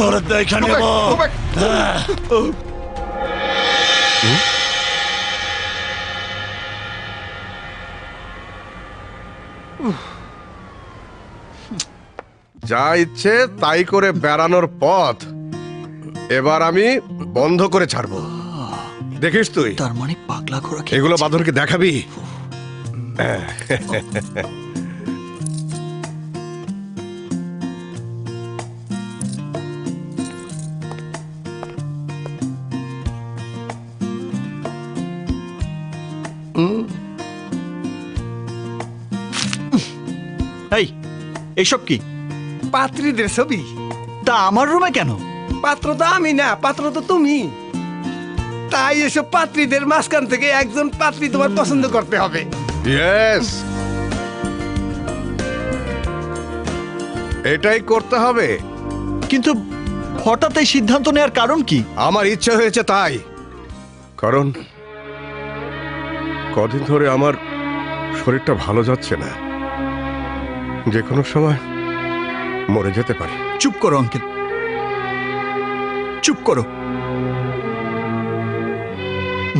তোর দেখে নেব। যা ইচ্ছে তাই করে বেড়ানোর পথ এবার আমি বন্ধ করে ছাড়বো। দেখিস তুই, তার মানে পাগলা ঘোড়া এগুলো বাঁধনকে দেখাবি। এই এসব কি? পাত্রীদের ছবি। তা আমার রুমে কেন? পাত্র তো আমি না, পাত্র তো তুমি। তাই এসব পাত্রীদের মাঝখান থেকে একজন পাত্রী তোমার পছন্দ করতে হবে। ইয়েস, এটাই করতে হবে। কিন্তু হঠাৎ এই সিদ্ধান্ত নেওয়ার কারণ কি? আমার ইচ্ছা হয়েছে তাই। কারণ কদিন ধরে আমার শরীরটা ভালো যাচ্ছে না, যে কোনো সময় মরে যেতে পারি। চুপ করো আঙ্কেল, চুপ করো।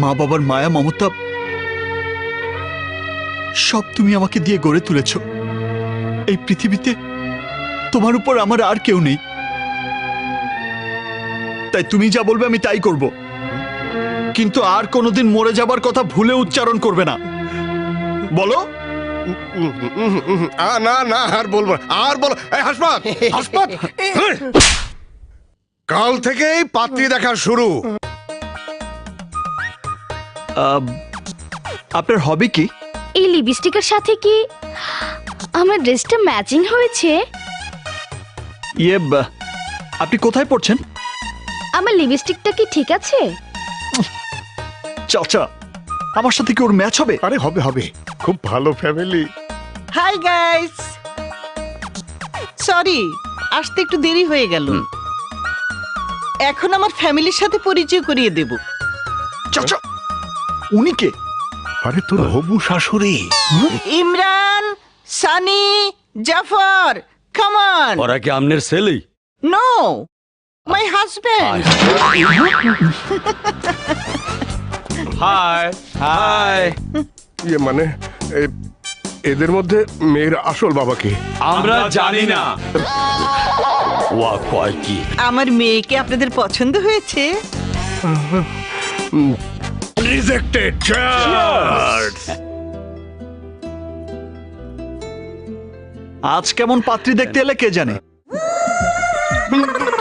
মা বাবার মায়া মমতা সব তুমি আমাকে দিয়ে গড়ে তুলেছ। এই পৃথিবীতে তোমার উপর আমার আর কেউ নেই, তাই তুমি যা বলবে আমি তাই করব। কিন্তু আর কোনোদিন মরে যাবার কথা ভুলে উচ্চারণ করবে না, বলো? না না, আর বলবো না, আর বলো। এই হাসপাত, হাসপাত। কাল থেকেই পাত্রী দেখা শুরু। আপনার হবি কি? এই লিপস্টিকের সাথে কি আমার ড্রেসটা ম্যাচিং হয়েছে? ইয়ে, আপনি কোথায় পড়ছেন? আমার লিপস্টিকটা কি ঠিক আছে? চাচা, আমার সাথে কি ওর ম্যাচ হবে? আরে হবে হবে, খুব ভালো ফ্যামিলি। হাই গাইস, সরি আসতে একটু দেরি হয়ে গেল। এখন আমার ফ্যামিলির সাথে পরিচয় করিয়ে দেব। চাচা, উনি কে? আরে তোর হবু শাশুড়ি। Imran, Sunny, Jafar, come on. ওরা কি আমনের ছেলে? No, my husband. Hi hi. ইয়ে মানে এদের মধ্যে মেয়ের আসল বাবা কে? আমরা জানি না। ওয়া কয় কি? আমার মেয়েকে আপনাদের পছন্দ হয়েছে? রিজেক্টেড। আজ কেমন পাত্রী দেখতে এলে কে জানে?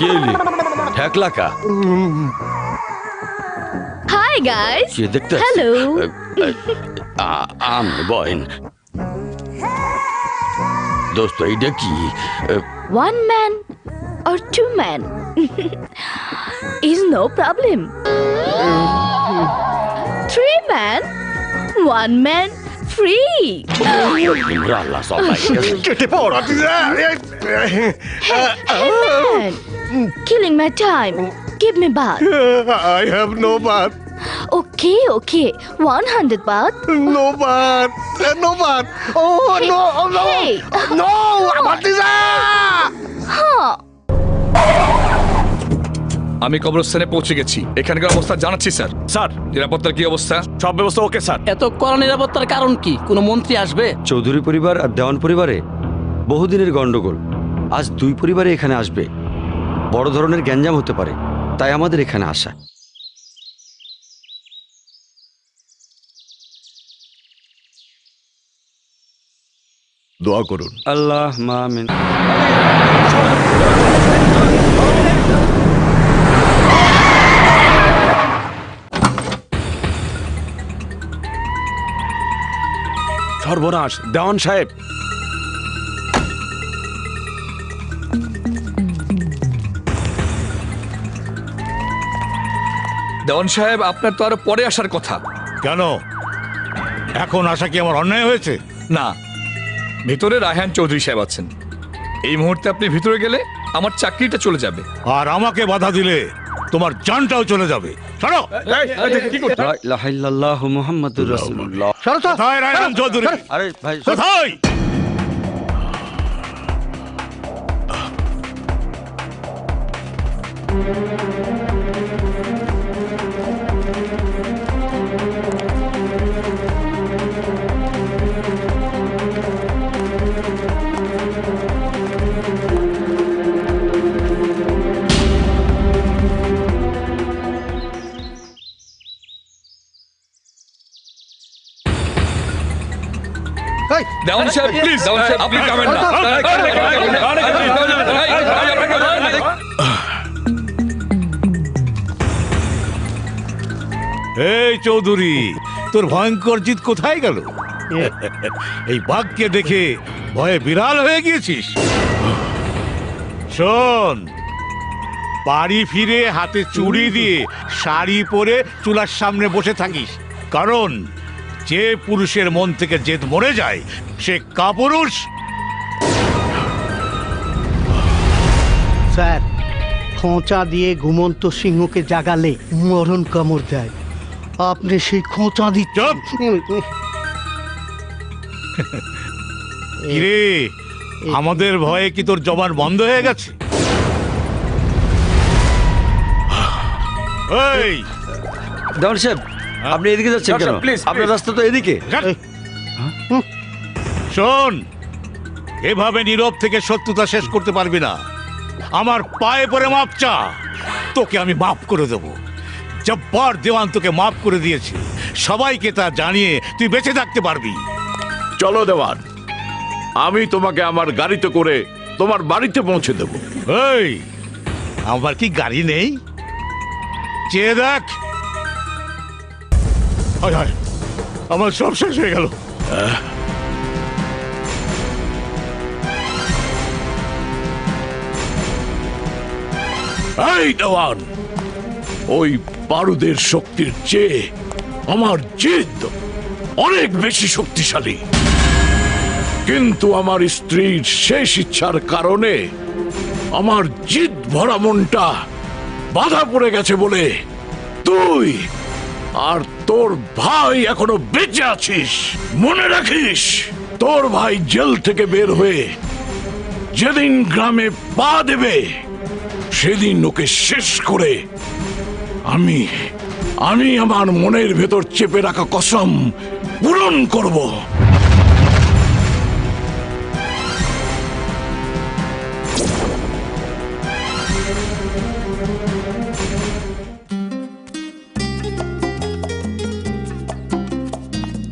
কে এলি? ঠেকলাকা? হাই গাইস, কে দেখতে? হ্যালো। আমি বয়েন দোস্ত, এইটা কি? One man or two men is no problem. Three men, one man free. রাল্লা সবাই কেটে পড়। Hey man, killing my time. Give me bath. I have no bath. Okay, 100 baht. No bath. No bath. Oh Hey, no, oh, no. hey. No, Batiza! Huh. আমি কবরস্থানে পৌঁছে গেছি। এখানকার অবস্থা জানাচ্ছি স্যার। স্যার, নিরাপত্তার কি অবস্থা? সব ব্যবস্থা ওকে স্যার। এত কড়া নিরাপত্তার কারণ কি? কোনো মন্ত্রী আসবে? চৌধুরী পরিবার আর দেওয়ান পরিবারে বহুদিনের গন্ডগোল। আজ দুই পরিবারে এখানে আসবে, বড় ধরনের গ্যাঞ্জাম হতে পারে, তাই আমাদের এখানে আসা। দোয়া করুন। আল্লাহ আমিন। সর্বনাশ, দেওয়ান সাহেব। দেওয়ান সাহেব, আপনার তো আরো পরে আসার কথা। কেন এখন আসা কি আমার অন্যায় হয়েছে? না, ভিতরে রায়হান চৌধুরী সাহেব আছেন। এই মুহূর্তে আপনি ভিতরে গেলে আমার চাকরিটা চলে যাবে। আর আমাকে বাধা দিলে তোমার জানটাও চলে যাবে। ছাড়ো। লা ইলাহা ইল্লাল্লাহু মুহাম্মাদুর রাসূলুল্লাহ। কোথায় রায়হান চৌধুরী? আরে ভাই, কোথায়? দেওয়ান সাহেব প্লিজ, দেওয়ান সাহেব আপনি যাবেন না। এই চৌধুরী, তোর ভয়ঙ্কর জিত কোথায় গেল? এই বাঘকে দেখে ভয়ে বিড়াল হয়ে গিয়েছিস? শোন, বাড়ি ফিরে হাতে চুড়ি দিয়ে শাড়ি পরে চুলার সামনে বসে থাকিস, কারণ যে পুরুষের মন থেকে জেদ মরে যায় সে কাপুরুষ। স্যার, খোঁচা দিয়ে ঘুমন্ত সিংহকে জাগালে মরণ কামড় দেয়। আপনি সেই খোঁচা চুপ! কিরে, আমাদের ভয়ে কি তোর জবান বন্ধ হয়ে গেছে? এই দেওয়ান সাহেব, আপনি এদিকে যাচ্ছেন কেন? আপনার রাস্তা তো এদিকে। শোন, এভাবে নীরব থেকে শত্রুতা শেষ করতে পারবি না। আমার পায়ে পড়ে মাপ চা, তোকে আমি মাফ করে দেব। জব্বার দেওয়ান তোকে মাফ করে দিয়েছে, সবাইকে তা জানিয়ে তুই বেঁচে থাকতে পারবি। চলো দেওয়ান, আমি তোমাকে আমার গাড়িতে করে তোমার বাড়িতে পৌঁছে দেব। এই, আমার কি গাড়ি নেই? চেয়ে দেখ। হায় হায়, আমার সব শেষ হয়ে গেল। এই দেওয়ান, ওই বারুদের শক্তির চেয়ে আমার জিদ অনেক বেশি শক্তিশালী, কিন্তু আমার স্ত্রীর শেষ ইচ্ছার কারণে আমার জিদ ভরা মনটা বাধা পড়ে গেছে বলে তুই আর তোর ভাই এখনো বেঁচে আছিস। মনে রাখিস, তোর ভাই জেল থেকে বের হয়ে যেদিন গ্রামে পা দেবে সেদিন ওকে শেষ করে আমি আমার মনের ভেতর চেপে রাখা কসম পূরণ করব।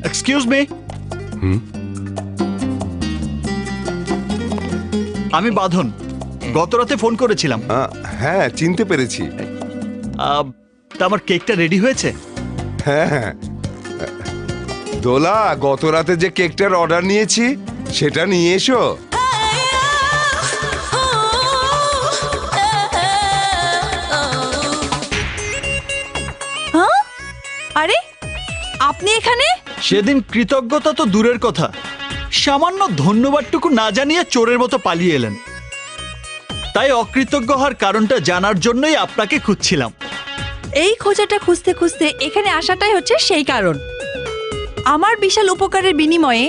এক্সকিউজ মি, আমি বাঁধন। গত রাতে ফোন করেছিলাম। হ্যাঁ, চিনতে পেরেছি। তা আমার কেকটা রেডি হয়েছে? হ্যাঁ, দোলা, গত রাতে যে কেকটার অর্ডার নিয়েছি সেটা নিয়ে এসো। আরে, আপনি এখানে? সেদিন কৃতজ্ঞতা তো দূরের কথা, সামান্য ধন্যবাদটুকু না জানিয়ে চোরের মতো পালিয়ে এলেন। তাই অকৃতজ্ঞ হওয়ার কারণটা জানার জন্যই আপনাকে খুঁজছিলাম। এই খোঁজাটা খুঁজতে খুঁজতে এখানে আসাটাই হচ্ছে সেই কারণ। আমার বিশাল উপকারের বিনিময়ে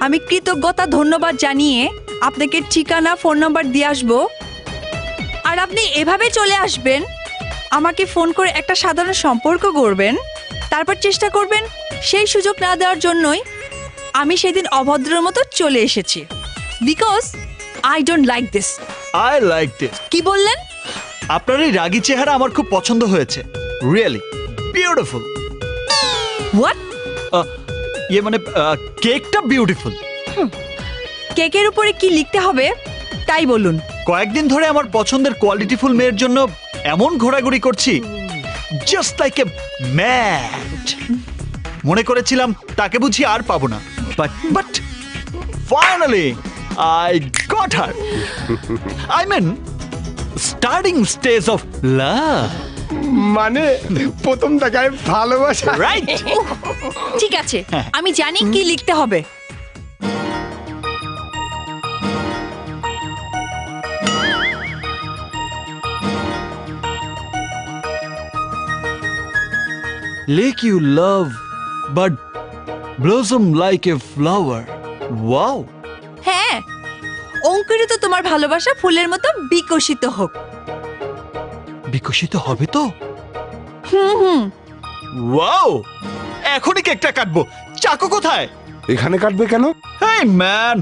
আমি কৃতজ্ঞতা ধন্যবাদ জানিয়ে আপনাকে ঠিকানা, ফোন নাম্বার দিয়ে আসবো, আর আপনি এভাবে চলে আসবেন, আমাকে ফোন করে একটা সাধারণ সম্পর্ক করবেন, তারপর চেষ্টা করবেন সেই সুযোগ না দেওয়ার জন্যই আমি সেদিন অভদ্রের মতো চলে এসেছি। Because I don't like this. I like this. কি বললেন? আপনার এই রাগী চেহারা আমার খুব পছন্দ হয়েছে। Really beautiful. হোয়াট? ইয়ে মানে কেকটা বিউটিফুল। কেকের উপরে কি লিখতে হবে তাই বলুন। কয়েকদিন ধরে আমার পছন্দের কোয়ালিটিফুল মেয়ের জন্য এমন ঘোরাঘুরি করছি, জাস্ট লাইক এ ম্যাড। মনে করেছিলাম তাকে বুঝি আর পাবো না, but finally I got her. I mean starting stage of love. মানে প্রথম দেখায় ভালোবাসা। রাইট। ঠিক আছে, আমি জানি কি লিখতে হবে। Lake you love, but blossom like a flower. Wow! হ্যাঁ, অঙ্কুরিত তোমার ভালোবাসা ফুলের মতো বিকশিত হোক। বিকশিত হবে তো? হুম হুম ওয়াও, এখনই কেকটা কাটবো। চাকু কোথায়? এখানে কাটবে কেন? হেই ম্যান,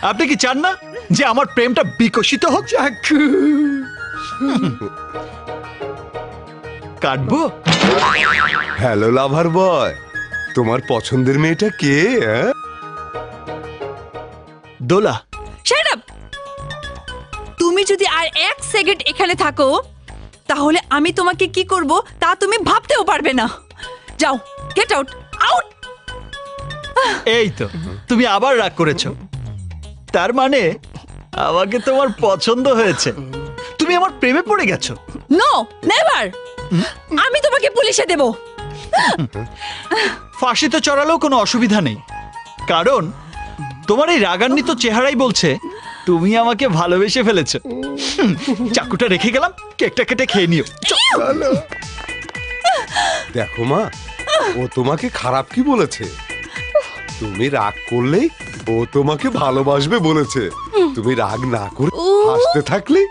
আপনি কি চান না যে আমার প্রেমটা বিকশিত হোক? চাকু কাটবো। হ্যালো লাভার বয়, তোমার পছন্দের মেয়েটা কে? দোলা। Shut up! তুমি যদি আর 1 সেকেন্ড এখানে থাকো তাহলে আমি তোমাকে কি করব তা তুমি ভাবতেও পারবে না। যাও, গেট আউট, আউট! এই তো, তুমি আবার রাগ করেছো। তার মানে আমাকে তোমার পছন্দ হয়েছে, তুমি আমার প্রেমে পড়ে গেছো। No, never! আমি তোমাকে পুলিশে দেব। ফাঁসিতে চড়ালেও কোনো অসুবিধা নেই, কারণ তোমার এই রাগান্বিত চেহারাই বলছে তুমি আমাকে ভালোবেসে ফেলেছো। চাকুটা রেখে গেলাম, কেকটা কেটে খেয়ে নিও। দেখো মা, ও তোমাকে খারাপ কি বলেছে? তুমি রাগ করলেই ও তোমাকে ভালোবাসবে বলেছে। তুমি রাগ না করে হাসতে থাকলে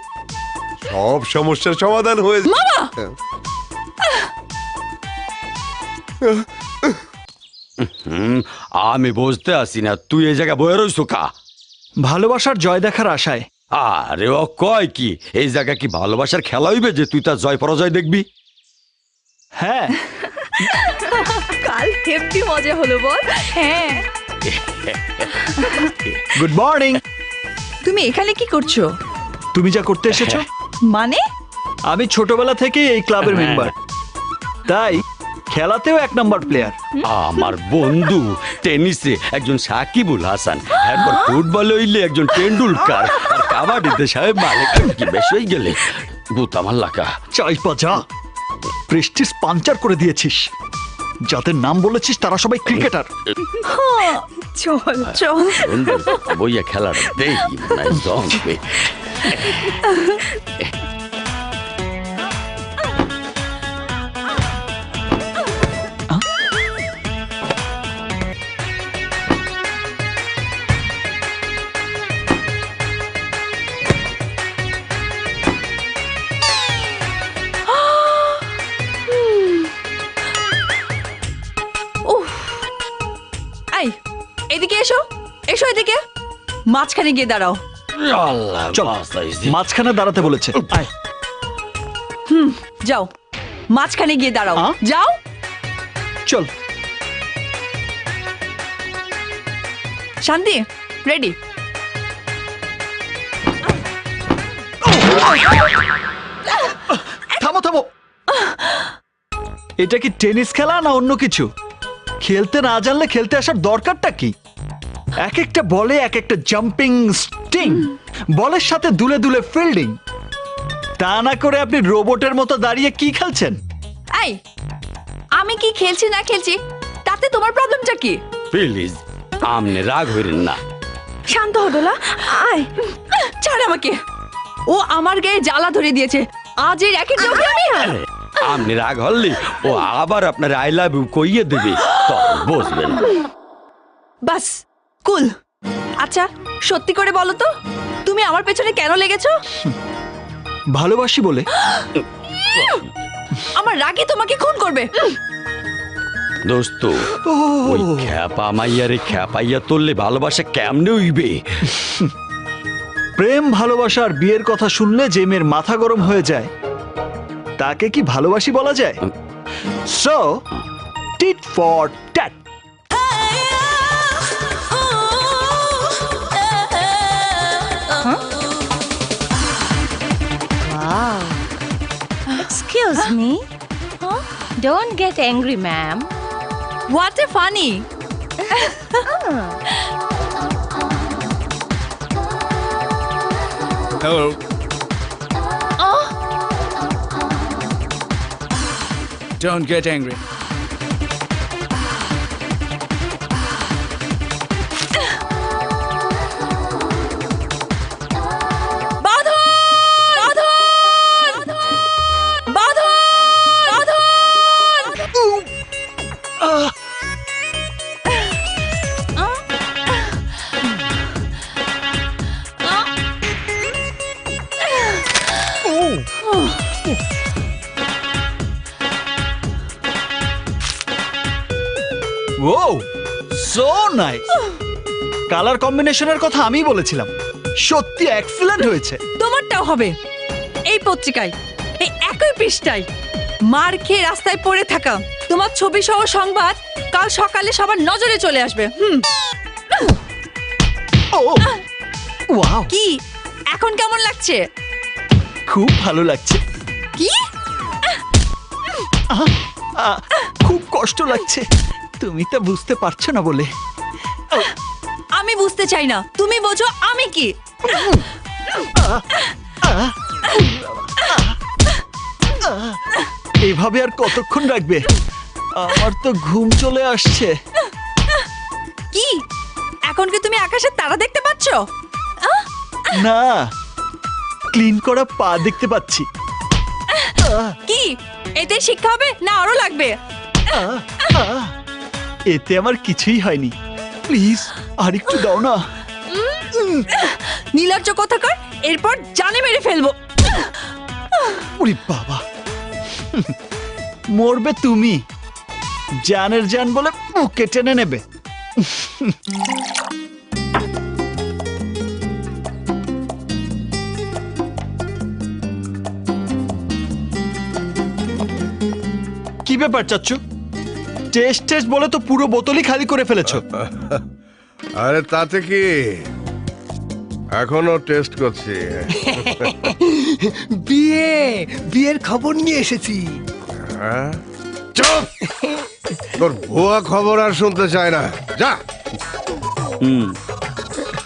সব সমস্যার সমাধান হয়ে যাবে। মামা! আমি বুঝতে আসি না, তুই এই জায়গায় বয়ে রইছো কা? ভালোবাসার জয় দেখার আশায়। আরে ও কয় কি, এই জায়গা কি ভালোবাসার খেলা হইবে যে তুই তার জয় পরাজয় দেখবি? হ্যাঁ, কাল হেভি মজা হলো বল। হ্যাঁ। Good morning. তুমি এখানে কি করছো? তুমি যা করতে এসেছো। মানে? আমি ছোটবেলা থেকে এই ক্লাবের মেম্বার, তাই খেলাতেও 1 নাম্বার প্লেয়ার। আমার বন্ধু টেনিসে একজন সাকিবুল হাসান, এরপর ফুটবলে হইলে একজন টেন্ডুলকার, আর কাবাডিতে সাহেব মালিক। কি বেশ হয়ে গেলে বুতা মাল্লাকা। চাই পাজা, প্রেস্টিজ পাঞ্চার করে দিয়েছিস। যাদের নাম বলেছিস তারা সবাই ক্রিকেটার। চল চল বন্ধু বইয়া খেলাটা দেখি মনে হয় জমবে। এই, এদিকে এসো, এসো এদিকে। মাঝখানে গিয়ে দাঁড়াও। আল্লাহ চল, বাঁচাইছে। মাঝখানে দাঁড়াতে বলেছে। আয়। যাও, মাঝখানে গিয়ে দাঁড়াও। আ? যাও। চল। শান্তি, রেডি? থামো থামো। এটা কি টেনিস খেলা না অন্য কিছু? খেলতে না জানলে খেলতে আসার দরকারটা কি? এক একটা বলে এক একটা জাম্পিং স্টিং, বলের সাথে দুলে দুলে ফিল্ডিং। তা না করে আপনি রোবটের মতো দাঁড়িয়ে কি খেলছেন? এই, আমি কি খেলছি না খেলছি তাতে তোমার প্রবলেমটা কি? প্লিজ আমনে রাগ হইরেন না। শান্ত হ দোলা, আয়। ছাড় আমাকে। ও আমার গায়ে জ্বালা ধরে দিয়েছে। আজ এই র্যাকেট জমে আমি। আমনে রাগ হল্লি ও আবার আপনার আই লাভ ইউ কইয়ে দেবে, তখন বসবেন। বাস, কুল। আচ্ছা, সত্যি করে বলো তো, তুমি আমার পেছনে কেন লেগেছো? ভালোবাসি বলে। আমার রাগে তোমাকে খুন করবে। দোস্ত, ওই খ্যাপা মাইয়ারে খ্যাপাইয়া তুললে ভালোবাসা কেমনে হইবে? প্রেম ভালোবাসা আর বিয়ের কথা শুনলে যে মেয়ের মাথা গরম হয়ে যায় তাকে কি ভালোবাসি বলা যায়? So tit for tat. Excuse me. Don't get angry, ma'am. What a funny. Hello. Don't get angry. So nice. Colour কম্বিনেশনের কথা আমি বলেছিলাম, সত্যি এক্সিলেন্ট হয়েছে। তোমারটাও হবে এই পত্রিকায়, এই একই পৃষ্ঠায় মার খেয়ে রাস্তায় পড়ে থাকা তোমার ছবি সহ সংবাদ কাল সকালে সবার নজরে চলে আসবে। ও ওয়াও, কি এখন কেমন লাগছে? খুব ভালো লাগছে। কি খুব কষ্ট লাগছে, তুমি তা বুঝতে পারছো না বলে। আমি বুঝতে চাই না, তুমি বোঝো আমি কি। এভাবে আর কতক্ষণ রাখবে? আমার তো ঘুম চলে আসছে। কি এখন কি তুমি আকাশের তারা দেখতে পাচ্ছ? না, ক্লিন করা পা দেখতে পাচ্ছি। কি এতে শিক্ষা হবে না আরো লাগবে? এতে আমার কিছুই হয়নি, প্লিজ আর একটু দাও না। নীলাজ্জ কোথাকার, এরপর জানে মেরে ফেলবো। ওরে বাবা, মরবে তুমি, জানের জান বলে বুকে টেনে নেবে। কি ব্যাপার চাচ্চু, টেস্ট টেস্ট বলে তো পুরো বোতলই খালি করে ফেলেছো। আরে তাতে কি, এখনো টেস্ট করছি। বিয়ের খবর নিয়ে এসেছি। হ্যাঁ? চুপ! তোর ভুয়া খবর আর শুনতে চায় না, যা।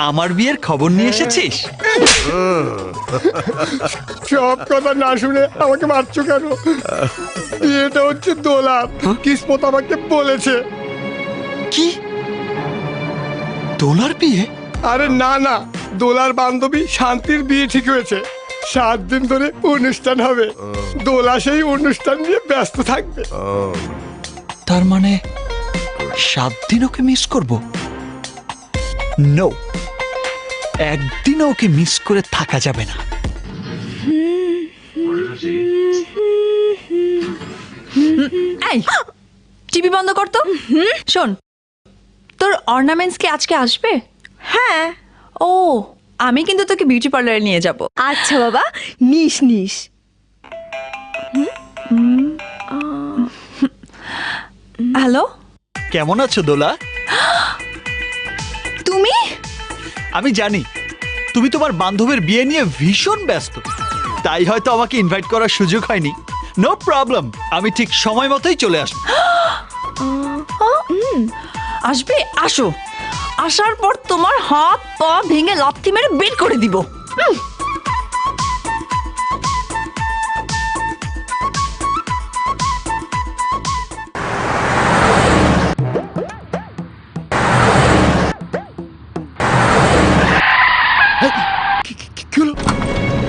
আমার বিয়ের খবর নিয়ে এসেছিস? সব কথা না শুনে আমাকে মারছো কেন? বিয়েটা হচ্ছে দোলার, কিসমত আমাকে বলেছে। কি, দোলার বিয়ে? আরে না না, দোলার বান্ধবী শান্তির বিয়ে ঠিক হয়েছে। 7 দিন ধরে অনুষ্ঠান হবে, দোলা সেই অনুষ্ঠান নিয়ে ব্যস্ত থাকবে। তার মানে 7 দিন ওকে মিস করব? নো, একদিনও ওকে মিস করে থাকা যাবে না। এই টিভি বন্ধ কর তো। শোন, তোর অর্নামেন্টস কি আজকে আসবে? হ্যাঁ। ও, আমি কিন্তু তোকে বিউটি পার্লারে নিয়ে যাব। আচ্ছা বাবা, নিস নিস। হ্যালো, কেমন আছো দোলা? তুমি? আমি জানি তুমি তোমার বান্ধবীর বিয়ে নিয়ে ভীষণ ব্যস্ত, তাই হয়তো আমাকে ইনভাইট করার সুযোগ হয়নি। নো প্রবলেম, আমি ঠিক সময় মতোই চলে আসবো। আসবে? আসো, আসার পর তোমার হাত পা ভেঙে লাথি মেরে বের করে দিব।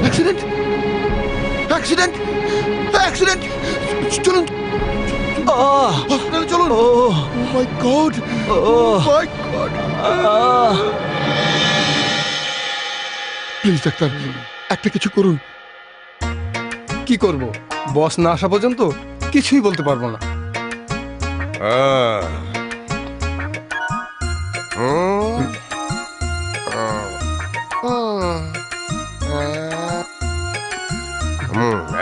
Accident, accident, accident! চলুন হসপিটালে চলুন। Oh my god, oh my god! Please doctor, একটা কিছু করুন। কি করব? বস না আসা পর্যন্ত কিছুই বলতে পারবো না।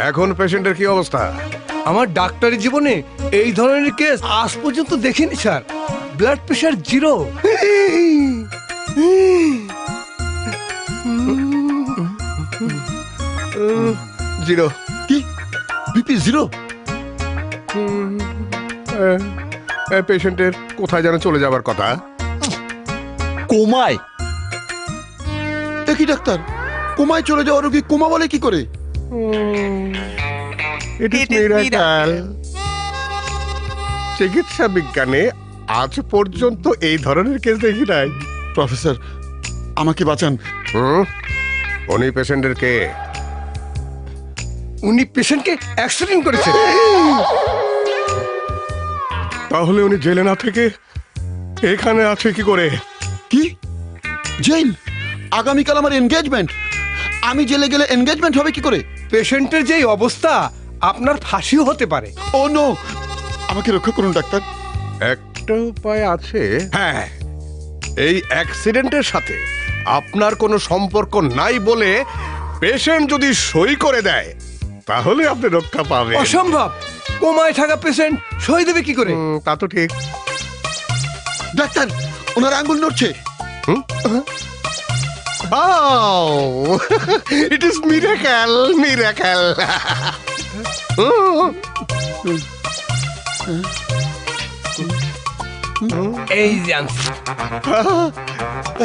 এখন পেশেন্টের কি অবস্থা? আমার ডাক্তারি জীবনে এই ধরনের কেস আজ পর্যন্ত দেখিনি স্যার। Blood pressure 0। জিরো? কি, বিপি 0? পেশেন্টের কোথায় যেন চলে যাবার কথা। কোমায়? দেখি ডাক্তার, কোমায় চলে যাওয়া রোগী কোমা বলে কি করে? চিকিৎসা বিজ্ঞানে আজ পর্যন্ত এই ধরনের কেস দেখি নাই। প্রফেসর, আমাকে বাঁচান। উনি পেশেন্টের কে? উনি পেশেন্টকে অ্যাক্সিডেন্ট করেছে। তাহলে উনি জেলে না থেকে এখানে আছে কি করে? কি জেল? আগামীকাল আমার এনগেজমেন্ট, আমি জেলে গেলে এনগেজমেন্ট হবে কি করে? পেশেন্টের যেই অবস্থা, আপনার ফাঁসিও হতে পারে। ও নো, আমাকে রক্ষা করুন ডাক্তার। একটা একটা উপায় আছে। হ্যাঁ, এই অ্যাক্সিডেন্টের সাথে আপনার কোনো সম্পর্ক নাই বলে পেশেন্ট যদি সই করে দেয় তাহলে আপনি রক্ষা পাবেন। অসম্ভব, কোমায় থাকা পেশেন্ট সই দেবে কি করে? তা তো ঠিক। ডাক্তার, ওনার আঙ্গুল নড়ছে। It is miracle, miracle. এই জান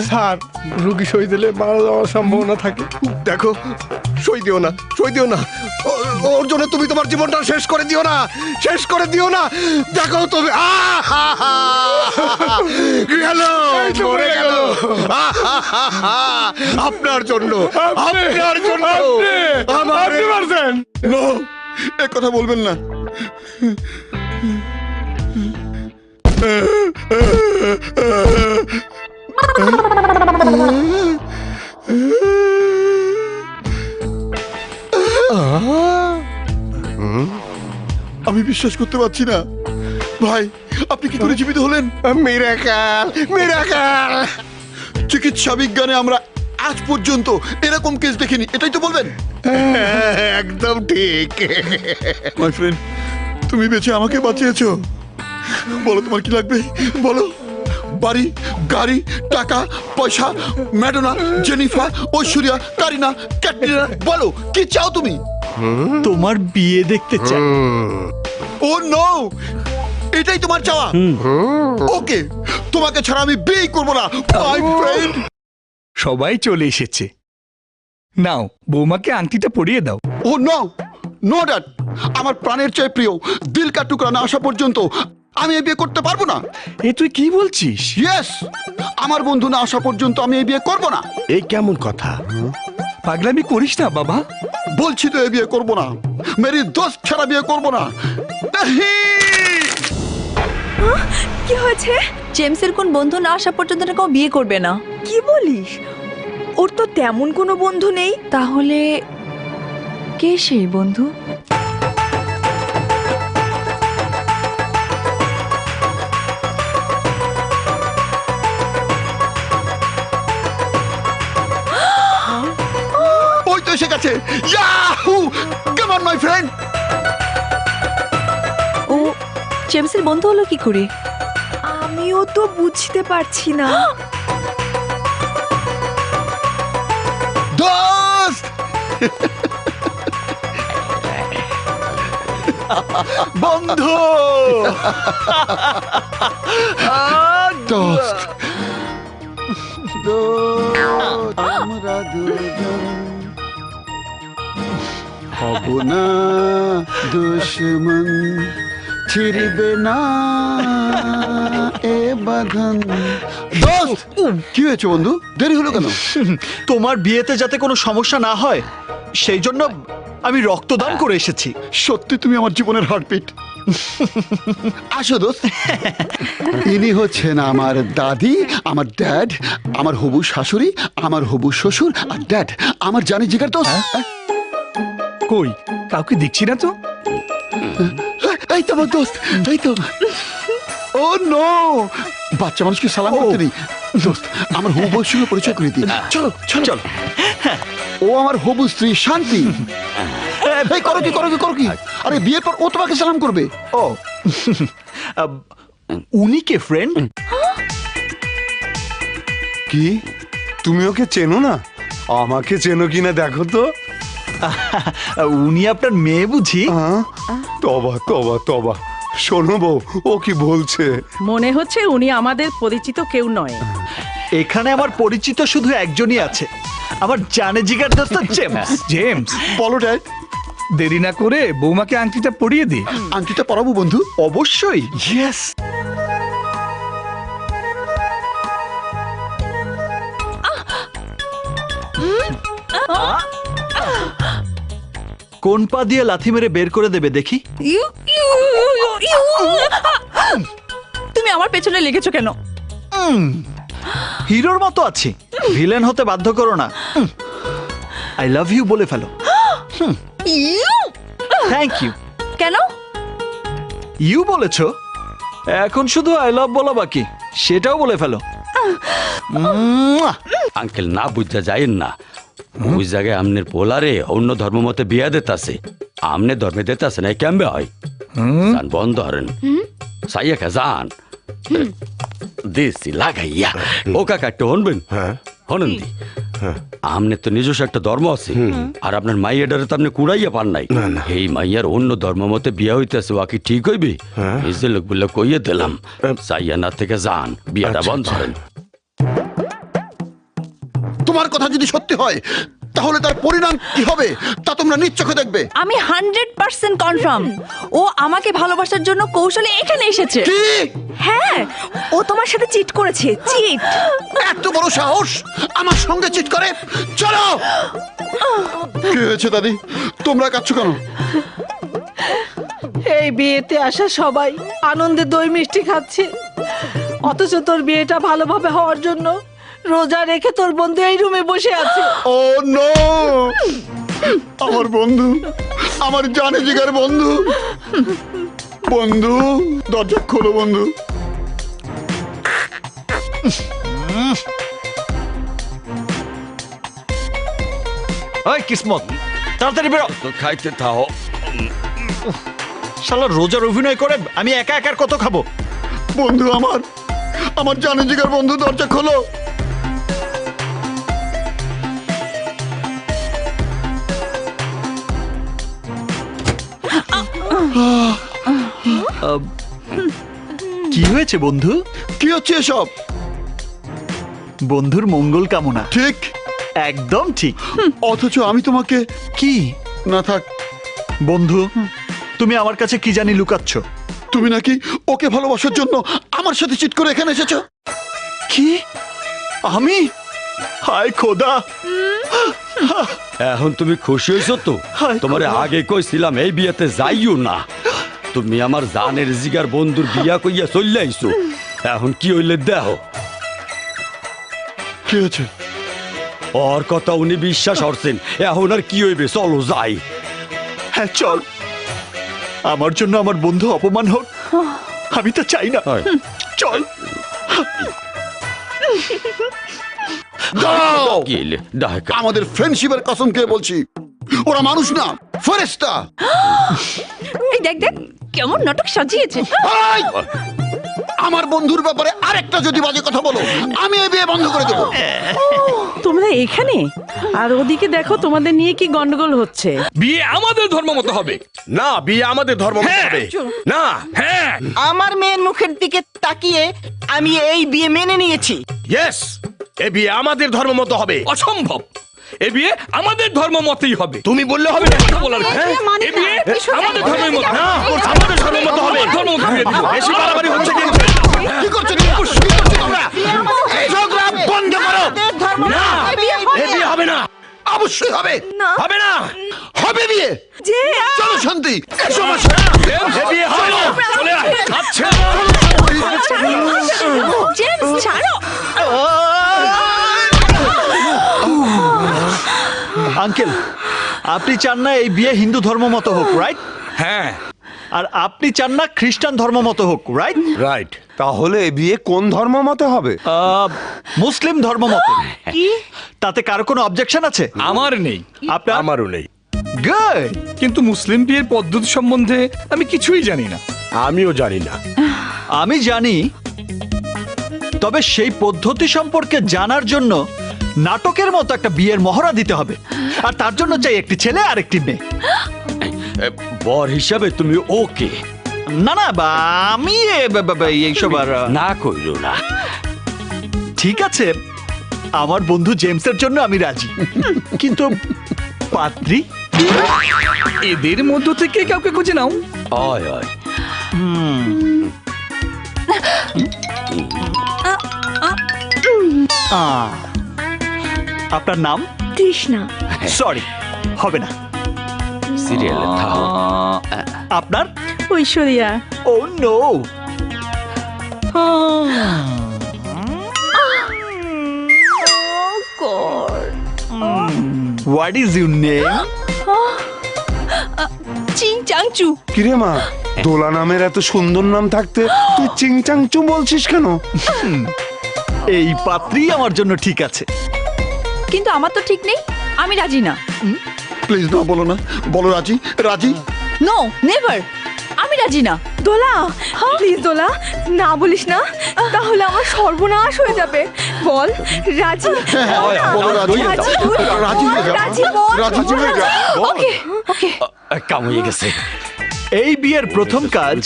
স্যার, রুগী সই দিলে মারা যাওয়ার সম্ভাবনা থাকে। দেখো, সই দিও না, সই দিও না। ওর জন্য তুমি তোমার জীবনটা শেষ করে দিও না, শেষ করে দিও না। দেখো তুমি, গেল, মরে গেল। আপনার জন্য, আপনার জন্য। আমার নো, এ কথা বলবেন না। আমি বিশ্বাস করতে পারছি না ভাই, আপনি কি করে জীবিত হলেন? Miracle, miracle. চিকিৎসা বিজ্ঞানে আমরা আজ পর্যন্ত এরকম কেস দেখিনি, এটাই তো বলবেন? একদম ঠিক। মাই ফ্রেন্ড, তুমি বেঁচে আমাকে বাঁচিয়েছো। বলো তোমার কি লাগবে, বলো। বাড়ি, গাড়ি, টাকা, পয়সা, ম্যাডোনা, জেনিফার, ঐশ্বরিয়া, কারিনা, ক্যাটরিনা, বলো কি চাও তুমি? তোমার বিয়ে দেখতে চাই। ও নো, এটাই তোমার চাওয়া? ওকে, তোমাকে ছাড়া আমি বিয়ে করবো না মাই ফ্রেন্ড। সবাই চলে এসেছে, নাও বৌমাকে আংটিটা পরিয়ে দাও। ও নো, নো ড্যাড, আমার প্রাণের চেয়ে প্রিয় দিল কা টুকরা না আসা পর্যন্ত আমি এই বিয়ে করতে পারবো না। এ তুই কি বলছিস? ইয়েস, আমার বন্ধু না আসা পর্যন্ত আমি এই বিয়ে করবো না। এই কেমন কথা? পাগলামি করিস না বাবা। বলছি তো এই বিয়ে করবো না, মেরি দোস্ত ছাড়া বিয়ে করবো না। কি হয়েছে? জেমসের কোন বন্ধু না আসা পর্যন্ত না কেউ বিয়ে করবে না। কি বলিস? ওর তো তেমন কোনো বন্ধু নেই। তাহলে কে সেই বন্ধু? ওই তো এসে গেছে। Yahoo, come on my friend. ও জেমসের বন্ধু হলো কি করে? আমিও তো বুঝতে পারছি না। দোস্ত, বন্ধু, দোস্ত, আমরা দুজন হব না দুশ্মন, ছিড়বে না এ বাঁধন। দোস্ত, কি হয়েছে বন্ধু, দেরি হলো কেন? তোমার বিয়েতে যাতে কোনো সমস্যা না হয় সেই জন্য আমি রক্তদান করে এসেছি। সত্যি তুমি আমার জীবনের হার্টবিট। আসো দোস্ত। ইনি হচ্ছেন আমার দাদি, আমার ড্যাড, আমার হবু শাশুড়ি, আমার হবু শ্বশুর, আর ড্যাড আমার জানি জিগার দোস্ত। কই কাউকে দেখছি না তো। এই তো আমার দোস্ত, এই তো। ও নো, বাচ্চা মানুষকে সালাম করতে নেই। দোস্ত, আমার হবু বউর সঙ্গে পরিচয় করে দিই। চলো চলো চলো। ও আমার হবু স্ত্রী শান্তি। এই করো কি, করো কি, করো কি। আরে বিয়ের পর ও তোমাকে সালাম করবে। ও, উনি কে ফ্রেন্ড? কি, তুমি ওকে চেনো না? আমাকে চেনো কিনা দেখো তো। উনি আপনার মেয়ে বুঝি? তবা তবা তবা, শোনো বউ, ও কি বলছে? মনে হচ্ছে উনি আমাদের পরিচিত কেউ নয়। এখানে আমার পরিচিত শুধু একজনই আছে, আমার জানে জিগার দোস্ত জেমস। জেমস, বলো ড্যাড। দেরি না করে বৌমাকে আংটিটা পরিয়ে দে। আংটিটা পরাবো বন্ধু, অবশ্যই। ইয়েস। কোন পা দিয়ে লাথি মেরে বের করে দেবে দেখি? তুমি আমার পেছনে লেগেছো কেন? হিরোর মতো আছি, ভিলেন হতে বাধ্য করো না। আই লাভ ইউ বলে ফেলো। Thank you. কেন? ইউ বলেছো, এখন শুধু আই লাভ বলা বাকি, সেটাও বলে ফেলো। আঙ্কেল না বুঝা যাইন না, ওই জায়গায় আমনের পোলারে অন্য ধর্ম মতে বিয়া দিতাছে, আমনে ধর্মে দিতাছে না, কেমবে হয়? জান বন্ধ হরেন সাইয়া যান দেশি লাগাইয়া ও কাকা একটু হনবেন। হনেন দি, আমনে তো নিজস্ব একটা ধর্ম আছে, আর আপনার মাইয়াডারে তো আপনি কুড়াইয়া পান নাই। এই মাইয়ার অন্য ধর্ম মতে বিয়া হইতেছে, ও কি ঠিক হইবে? নিজের লোক বললে কইয়ে দিলাম, সাইয়া না থেকে যান, বিয়াটা বন্ধ করেন। তোমার কথা যদি সত্যি হয় তাহলে তার পরিণাম কি হবে তা তোমরা নিজ চোখে দেখবে। আমি 100% কনফার্ম ও আমাকে ভালোবাসার জন্য কৌশলে এখানে এসেছে। কি? হ্যাঁ, ও তোমার সাথে চিট করেছে। চিট? এত বড় সাহস আমার সঙ্গে চিট করে? চলো। কি হয়েছে দাদি, তোমরা কাঁদছো কেন? এই বিয়েতে আসা সবাই আনন্দে দই মিষ্টি খাচ্ছে, অথচ তোর বিয়েটা ভালোভাবে হওয়ার জন্য রোজা রেখে তোর বন্ধু এই রুমে বসে আছে। ও নো, আমার বন্ধু, আমার জানে জিগার বন্ধু। বন্ধু দরজা খোলো বন্ধু। ওই কিসমত, তাড়াতাড়ি বেরো। তো খাইতে থাও। শালা রোজার অভিনয় করে আমি একা একার কত খাবো? বন্ধু আমার, আমার জানে জিগার বন্ধু, দরজা খোলো। কি হয়েছে বন্ধু? কি হচ্ছে এসব? বন্ধুর মঙ্গল কামনা। ঠিক, একদম ঠিক। অথচ আমি তোমাকে কি না থাক। বন্ধু, তুমি আমার কাছে কি জানি লুকাচ্ছ। তুমি নাকি ওকে ভালোবাসার জন্য আমার সাথে চিট করে এখানে এসেছো। কি? আমি? হায় খোদা। এখন তুমি খুশি হয়েছো তো? তোমার আগে কইছিলাম এই বিয়েতে যাইও না, তুমি আমার জানের জিগার বন্ধুর বিয়া কইয়া চলে আইছো। এখন কি হইলে দেহ? কি হয়েছে? ওর কথা উনি বিশ্বাস করছেন, এখন আর কি হইবে? চলো যাই। হ্যাঁ চল, আমার জন্য আমার বন্ধু অপমান হোক আমি তো চাই না। চল। আমাদের ফ্রেন্ডশিপের কসম খেয়ে বলছি, ওরা মানুষ না, ফেরেশতা। এই দেখ দেখ কেমন নাটক সাজিয়েছে। আমার বন্ধুর ব্যাপারে আরেকটা যদি বাজে কথা বলো, আমি এই বিয়ে বন্ধ করে দেবো। তোমরা এখানে, আর ওদিকে দেখো তোমাদের নিয়ে কি গন্ডগোল হচ্ছে। বিয়ে আমাদের ধর্ম মতো হবে না, বিয়ে আমাদের ধর্ম মতো হবে না। হ্যাঁ, আমার মেয়ের মুখের দিকে তাকিয়ে আমি এই বিয়ে মেনে নিয়েছি। ইয়েস, এই বিয়ে আমাদের ধর্ম মতো হবে। অসম্ভব, এ বিয়ে আমাদের ধর্ম মতেই হবে। তুমি বললে হবে না, কথা বলার কি? এ বিয়ে আমাদের ধর্মের মতো না, আমাদের ধর্ম মতো হবে। ধর্ম মতো বিয়ে দিব। বেশি বাড়াবাড়ি হচ্ছে কিন্তু। কি করছো তোমরা? এই ঝগড়া বন্ধ করো। না, এই বিয়ে হবে না। অবশ্যই হবে। হবে না, হবে বিয়ে। চলো শান্তি, এসো আমার সাথে। এই বিয়ে হবে না। চলে আয়। আচ্ছা জেমস ছাড়ো। আঙ্কেল, আপনি চান না এই বিয়ে হিন্দু ধর্ম মতো হোক, রাইট? হ্যাঁ। আর আপনি চান না খ্রিস্টান ধর্ম মতো হোক, রাইট? রাইট। তাহলে এই বিয়ে কোন ধর্ম মতে হবে? মুসলিম ধর্ম মতে। কি? তাতে কারো কোনো অবজেকশন আছে? আমার নেই। আপনার? আমারও নেই। গুড। কিন্তু মুসলিম বিয়ের পদ্ধতি সম্বন্ধে আমি কিছুই জানি না। আমিও জানি না। আমি জানি, তবে সেই পদ্ধতি সম্পর্কে জানার জন্য নাটকের মতো একটা বিয়ের মহড়া দিতে হবে, আর তার জন্য চাই একটি ছেলে আর একটি মেয়ে। বর হিসাবে তুমি ওকে? না না, আমি এইসব আর না কইলো না। ঠিক আছে, আমার বন্ধু জেমসের জন্য আমি রাজি, কিন্তু পাত্রী? এদের মধ্য থেকে কাউকে খুঁজে নাও। আয় আয়। আপনার নাম? কৃষ্ণা। সরি, হবে না। সিরিয়ালে থাও। আপনার? Aishwarya. Oh no. What is your name? Ching Changchu. কিরে মা, দোলা নামের এত সুন্দর নাম থাকতে তুই চিংচাংচু বলছিস কেন? এই পাত্রী আমার জন্য ঠিক আছে। কিন্তু আমার তো ঠিক নেই, আমি রাজি না। প্লিজ না, বলো না, বলো রাজি, রাজি। নো, নেভার, আমি রাজি না। দোলা প্লিজ দোলা, না বলিস না, তাহলে আমার সর্বনাশ হয়ে যাবে। বল রাজি, বলো রাজি, রাজি, রাজি হয়ে যা, রাজি বল, রাজি হয়ে যা। ওকে ওকে। কাম হয়ে গেছে। এই বিয়ের প্রথম কাজ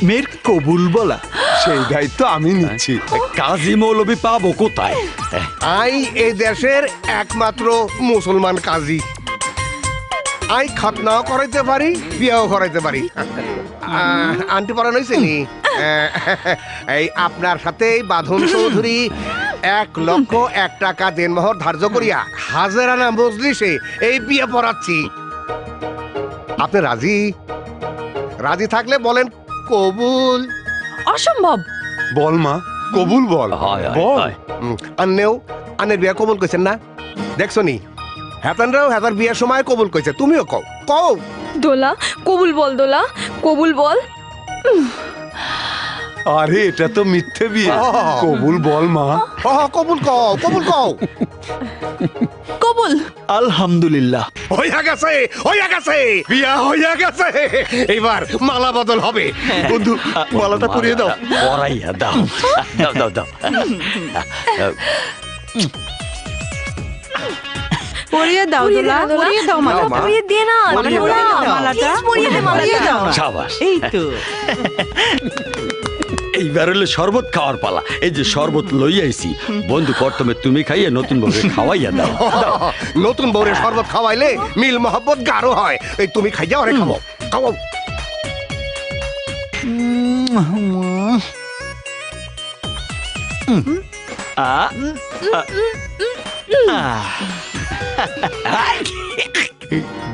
মেয়ের কবুল বলা। সেই দায়িত্ব আমি নিচ্ছি। কাজী মৌলবি পাবো কোথায়? আই এই দেশের একমাত্র মুসলমান কাজী। আই খতনাও করাইতে পারি, বিয়াও করাইতে পারি। আন্টি পড়ানো হয়েছে নি? এই আপনার সাথে বাঁধন চৌধুরী 1,01,000 টাকা দেনমোহর ধার্য করিয়া হাজারানা মজলিসে এই বিয়ে পড়াচ্ছি। আপনি রাজি? রাজি থাকলে বলেন কবুল। অসম্ভব। বল মা, কবুল বল, বল। আন্নেও আন্নের বিয়ে কবুল কইছেন না? দেখছো নি, হেতানরাও হেতার বিয়ের সময় কবুল কইছে, তুমিও কও কও। দোলা কবুল বল, দোলা কবুল বল। আরে এটা তো মিথ্যে বিয়ে, কবুল বল মা। কবুল কও, কবুল কও। কবুল। আলহামদুলিল্লাহ, হইয়া গেছে, হইয়া গেছে, বিয়া হইয়া গেছে। এবার মালা বদল হবে। বন্ধু, মালাটা পরিয়ে দাও। পরাইয়া দাও, দাও দাও দাও। পরিয়ে দাও দোলা, পরিয়ে দাও মালা, পরিয়ে দে না দোলা, মালাটা পরিয়ে দে মালাটা। শাবাশ। এই তো এইবার হলো শরবত খাওয়ার পালা। এই যে শরবত লই আইছি, বন্ধু প্রথমে তুমি খাইয়ে নতুন বউকে খাওয়াইয়া দাও। নতুন বউরে শরবত খাওয়াইলে মিল মহব্বত গাঢ় হয়। এই তুমি খাই যাও, আরে খাবো, খাবো।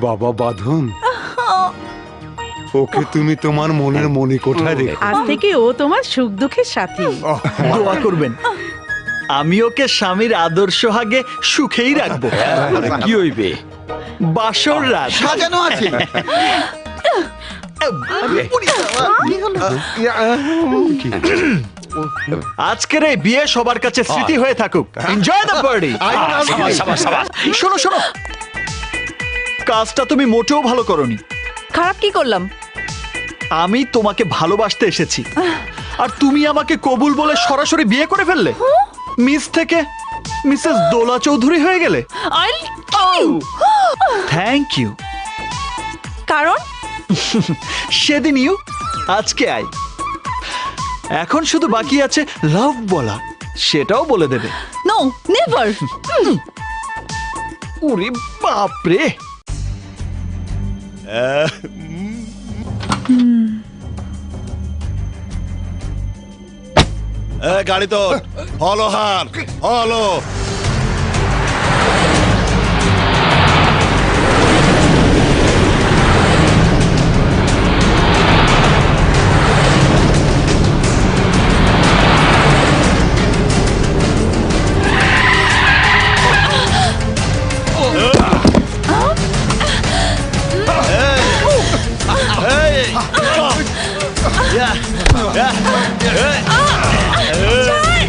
বাবা বাঁধন, ওকে তুমি তোমার মনের মণিকোঠায় রেখো। আজ থেকে ও তোমার সুখ দুঃখের সাথী। দোয়া করবেন আমি ওকে স্বামীর আদর্শ হাগে সুখেই রাখবো। কি হইবে? বাসর রাত সাজানো আছে। আজকের এই বিয়ে সবার কাছে স্মৃতি হয়ে থাকুক। Enjoy the party. শোনো শোনো, কাজটা তুমি মোটেও ভালো করনি। খারাপ কি করলাম? আমি তোমাকে ভালোবাসতে এসেছি, আর তুমি আমাকে কবুল বলে সরাসরি বিয়ে করে ফেললে। মিস থেকে মিসেস দোলা চৌধুরী হয়ে গেলে। Thank you. কারণ সেদিন ইউ, আজকে আই। এখন শুধু বাকি আছে লাভ বলা, সেটাও বলে দেবে। No, never. ওরে বাপরে। গাড়ি তো হলো, হার হলো।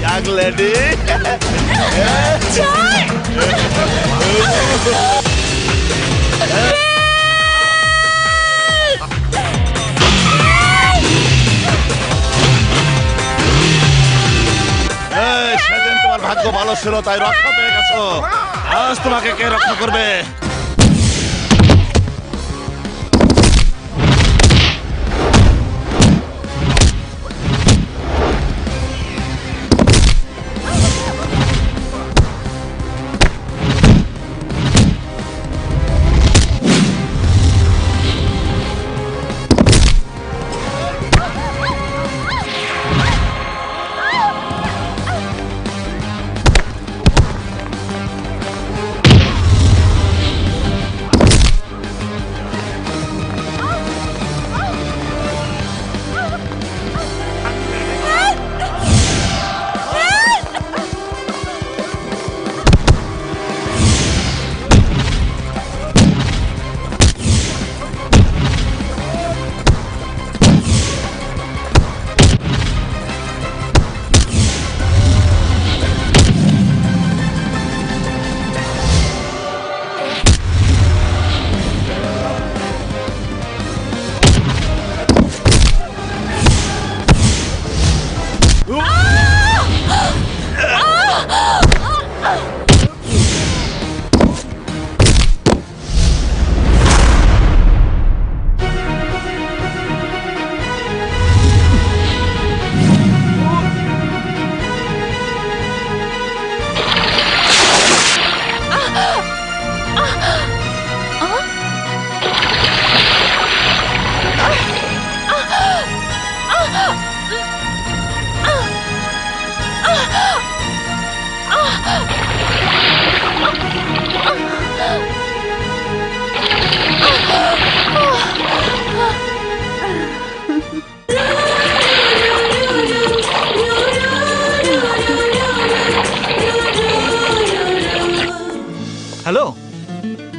Young lady. সেদিন তোমার ভাগ্য ভালো ছিল, তাই রক্ষা পেয়ে গেছো। আজ তোমাকে কে রক্ষা করবে?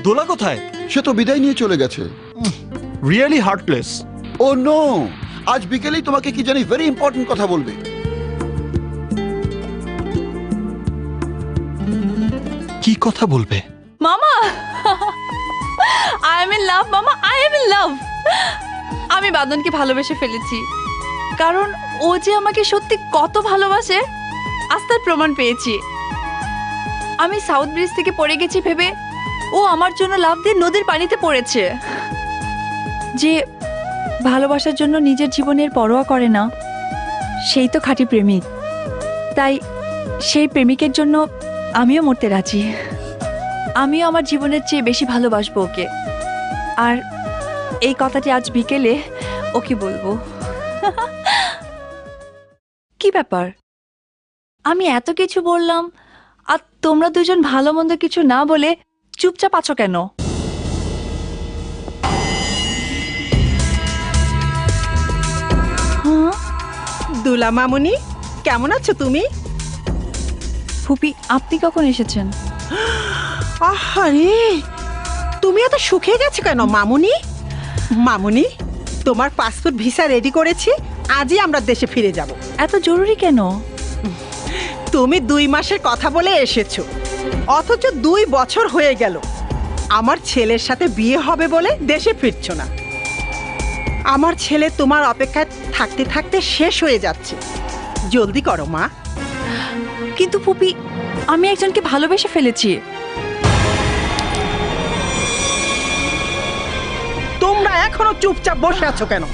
দোলা কোথায়? সে তো বিদায় নিয়ে চলে গেছে। Really heartless. ও নো, আজ বিকেলেই তোমাকে কি জানি ভেরি ইম্পর্টেন্ট কথা বলবে। কি কথা বলবে? মামা, আই এম ইন লাভ মামা, আই এম ইন লাভ। আমি বাদনকে ভালোবেসে ফেলেছি, কারণ ও যে আমাকে সত্যি কত ভালোবাসে আজ তার প্রমাণ পেয়েছি। আমি সাউথ ব্রিজ থেকে পড়ে গেছি ভেবে ও আমার জন্য লাফ দিয়ে নদীর পানিতে পড়েছে। যে ভালোবাসার জন্য নিজের জীবনের পরোয়া করে না, সেই তো খাঁটি প্রেমিক। তাই সেই প্রেমিকের জন্য আমিও মরতে রাজি। আমিও আমার জীবনের চেয়ে বেশি ভালোবাসবো ওকে। আর এই কথাটি আজ বিকেলে ওকে বলবো। কি ব্যাপার, আমি এত কিছু বললাম আর তোমরা দুজন ভালো মন্দ কিছু না বলে চুপচাপ আছো কেন? দুলা মামুনি, কেমন আছো তুমি? ফুপি, আপনি কখন এসেছেন? আরে, তুমি এত শুকিয়ে গেছো কেন মামুনি? মামুনি, তোমার পাসপোর্ট ভিসা রেডি করেছি, আজই আমরা দেশে ফিরে যাব। এত জরুরি কেন? তুমি 2 মাসের কথা বলে এসেছো, অথচ 2 বছর হয়ে গেল আমার ছেলের সাথে বিয়ে হবে বলে দেশে ফিরছো না। আমার ছেলে তোমার অপেক্ষায় থাকতে থাকতে শেষ হয়ে যাচ্ছে, জলদি করো মা। কিন্তু ফুপি, আমি একজনকে ভালোবেসে ফেলেছি। তোমরা এখনো চুপচাপ বসে আছো কেন?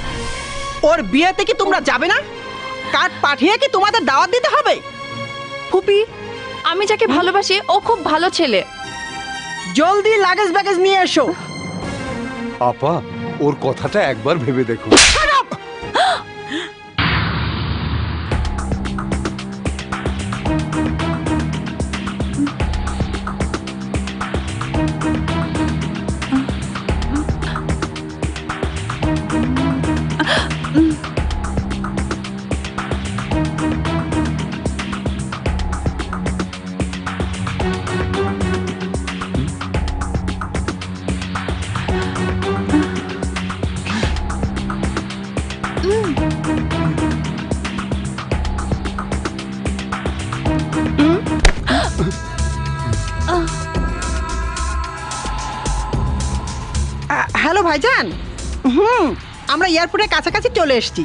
ওর বিয়েতে কি তোমরা যাবে না? কার্ড পাঠিয়ে কি তোমাদের দাওয়াত দিতে হবে? ফুপি, আমি যাকে ভালোবাসি ও খুব ভালো ছেলে। জলদি লাগেজ ব্যাগেজ নিয়ে এসো। আপা, ওর কথাটা একবার ভেবে দেখো। হ্যালো ভাইজান, আমরা এয়ারপোর্টের কাছাকাছি চলে এসেছি।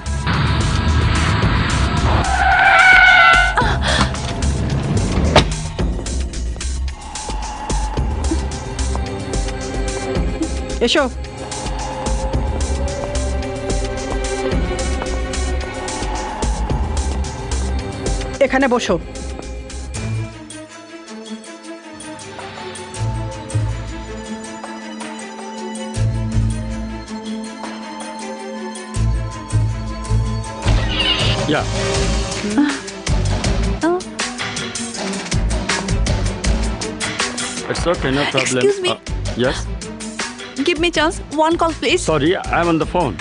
এসো। এখানে বসো। Yeah. It's okay, no problem. Excuse me. Yes? Give me chance, one call please. Sorry, I'm on the phone.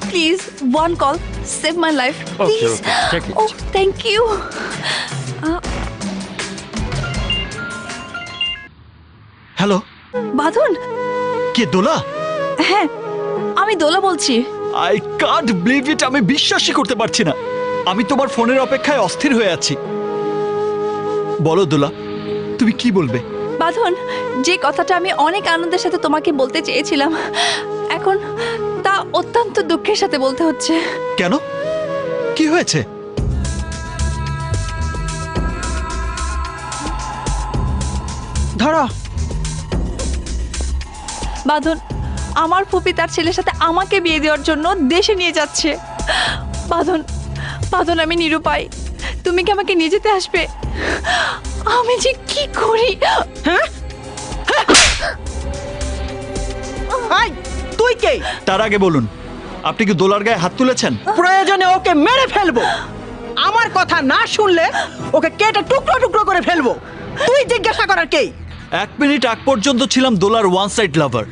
Please, one call, save my life. Okay, Please. okay, take it. Oh, thank you. Hello, বাঁধন। কে দোলা? হ্যাঁ, আমি দোলা বলছি। I can't believe it, আমি বিশ্বাসই করতে পারছি না। আমি তোমার ফোনের অপেক্ষায় অস্থির হয়ে আছি। বলো দোলা, তুমি কি বলবে? বাঁধন, যে কথাটা আমি অনেক আনন্দের সাথে তোমাকে বলতে চেয়েছিলাম, এখন তা অত্যন্ত দুঃখের সাথে বলতে হচ্ছে। কেন? কি হয়েছে? ধরো। বাঁধন, আমার ফুপি তার ছেলের সাথে আমাকে বিয়ে দেওয়ার জন্য দেশে নিয়ে যাচ্ছে। বাঁধন, বাঁধন, আমি নিরুপায়, তুমি কি আমাকে নিয়ে যেতে আসবে? আমি যে কি করি? হ্যাঁ, তুই কে? তার আগে বলুন, আপনি কি দোলার গায়ে হাত তুলেছেন? প্রয়োজনে ওকে মেরে ফেলবো। আমার কথা না শুনলে ওকে কেটে টুকরো টুকরো করে ফেলবো। তুই জিজ্ঞাসা করার কে? 1 মিনিট আগ পর্যন্ত ছিলাম দোলার ওয়ান সাইড লাভার,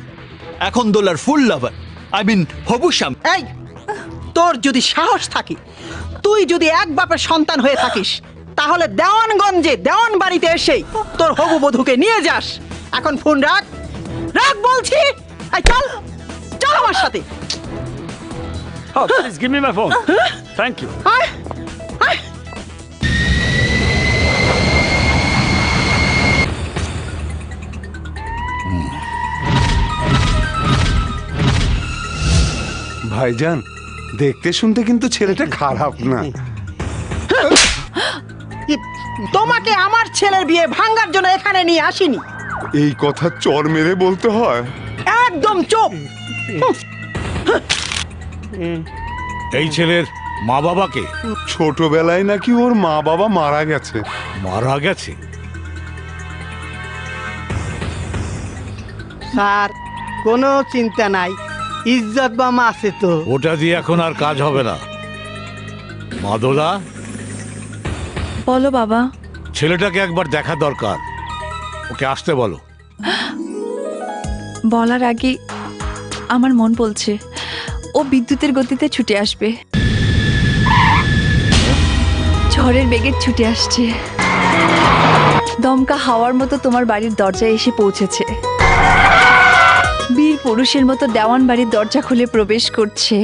এখন দোলার ফুল লাভার, আই মিন হবু স্বামী। এই, তোর যদি সাহস থাকে, তুই যদি এক বাপের সন্তান হয়ে থাকিস, তাহলে দেওয়ানগঞ্জে দেওয়ান বাড়িতে এসে তোর হবু বধূকে নিয়ে যাস। এখন ফোন রাখ, রাখ বলছি। এই চল চল আমার সাথে। Oh, please give me my phone. Thank you. আয়, আয়। ভাইজান, দেখতে শুনতে কিন্তু ছেলেটা খারাপ না। তোমাকে আমার ছেলের বিয়ে ভাঙার জন্য এখানে নিয়ে আসিনি। এই কথা চর মেরে বলতে হয়। একদম চুপ। এই ছেলের মা বাবাকে ছোটবেলায় নাকি ওর মা বাবা মারা গেছে। মারা গেছে? স্যার কোনো চিন্তা নাই, ইজ্জত বামা আছে তো। ওটা দিয়ে এখন আর কাজ হবে না। মাদলা, বলো বাবা। ছেলেটাকে একবার দেখা দরকার, ওকে আসতে বলো। বলার আগে আমার মন বলছে ও বিদ্যুতের গতিতে ছুটে আসবে, ঝড়ের বেগে ছুটে আসছে, দমকা হাওয়ার মতো তোমার বাড়ির দরজায় এসে পৌঁছেছে, বীর পুরুষের মতো দেওয়ান বাড়ির দরজা খুলে প্রবেশ করছে।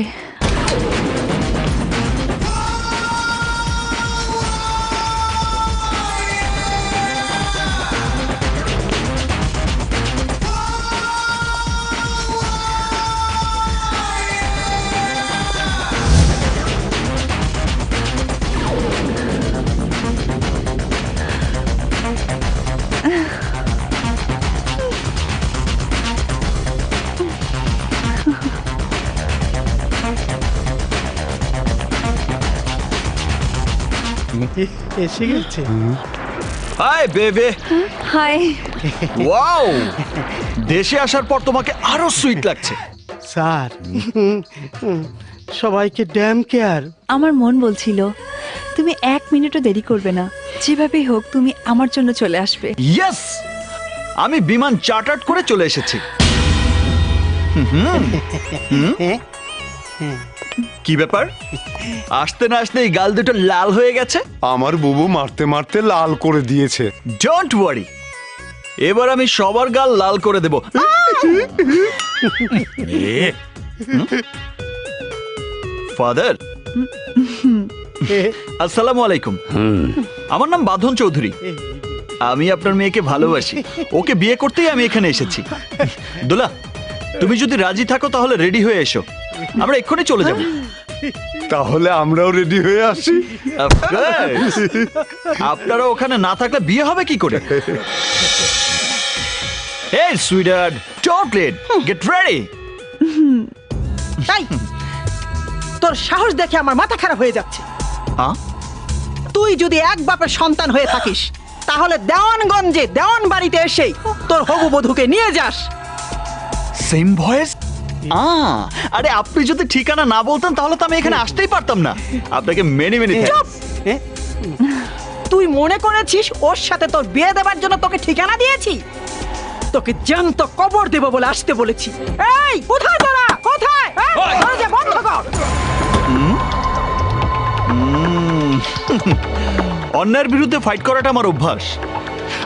এসে গেছে। হাই বেবে। হাই। ওয়াও, দেশে আসার পর তোমাকে আরো সুইট লাগছে। স্যার সবাইকে ড্যাম কেয়ার। আমার মন বলছিল তুমি 1 মিনিটও দেরি করবে না, যেভাবেই হোক তুমি আমার জন্য চলে আসবে। ইয়েস, আমি বিমান চার্টার্ড করে চলে এসেছি। কি ব্যাপার, আসতে না আসতে এই গাল দুটো লাল হয়ে গেছে? আমার বুবু মারতে মারতে লাল করে দিয়েছে। ডোন্ট ওয়ারি, এবার আমি সবার গাল লাল করে দেব। ফাদার, আসসালামু আলাইকুম। আমার নাম বাঁধন চৌধুরী। আমি আপনার মেয়েকে ভালোবাসি, ওকে বিয়ে করতেই আমি এখানে এসেছি। দোলা, তুমি যদি রাজি থাকো তাহলে রেডি হয়ে এসো, আমরা এক্ষুনি চলে যাব। তাহলে আমরাও রেডি হয়ে আসি। আপনারা ওখানে না থাকলে বিয়ে হবে কি করে? Hey sweetheart, don't late. Get ready. এই, তোর সাহস দেখে আমার মাথা খারাপ হয়ে যাচ্ছে। হ্যাঁ? তুই যদি এক বাপের সন্তান হয়ে থাকিস তাহলে দেওয়ানগঞ্জে দেওয়ান বাড়িতে এসে তোর হবু বধূকে নিয়ে যাস। Same voice? আরে আপনি যদি ঠিকানা না বলতেন তাহলে তো আমি এখানে আসতেই পারতাম না। আপনাকে মেনি মেনি চুপ! তুই মনে করেছিস ওর সাথে তোর বিয়ে দেবার জন্য তোকে ঠিকানা দিয়েছি? তোকে জ্যান্ত কবর দেব বলে আসতে বলেছি। এই কোথায় তোরা, কোথায়? এই, দরজা বন্ধ কর। অন্যায়ের বিরুদ্ধে ফাইট করাটা আমার অভ্যাস,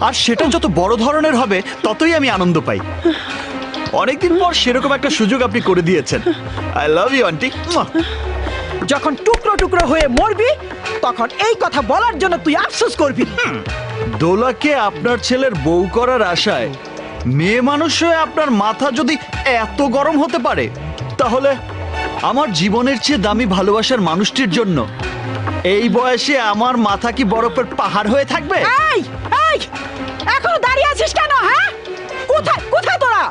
আর সেটা যত বড় ধরনের হবে ততই আমি আনন্দ পাই। অনেকদিন পর সেরকম একটা সুযোগ আপনি করে দিয়েছেন। I love you aunty. যখন টুকরো টুকরো হয়ে মরবি তখন এই কথা বলার জন্য তুই আফসোস করবি। দোলাকে আপনার ছেলের বউ করার আশায় মেয়ে মানুষ হয়ে আপনার মাথা যদি এত গরম হতে পারে, তাহলে আমার জীবনের চেয়ে দামি ভালোবাসার মানুষটির জন্য এই বয়সে আমার মাথা কি বরফের পাহাড় হয়ে থাকবে? এই, এই, এখনো দাঁড়িয়ে আছিস কেন? হ্যাঁ, কোথায় কোথায় তোরা?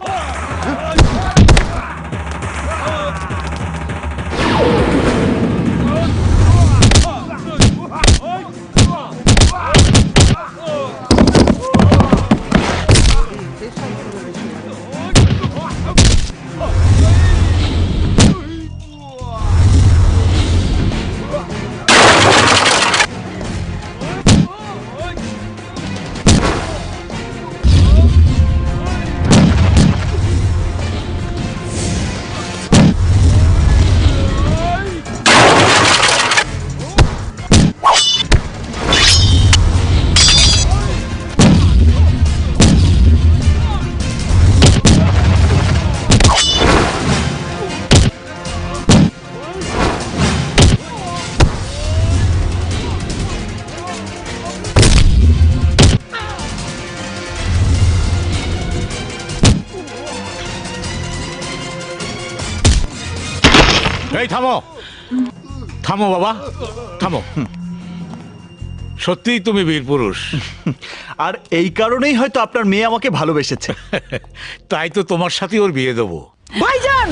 এই থামো, থামো বাবা, থামো। সত্যিই তুমি বীর পুরুষ। আর এই কারণেই হয়তো আপনার মেয়ে আমাকে ভালোবেসেছে। তাই তো তোমার সাথে ওর বিয়ে দেবো। ভাইজান,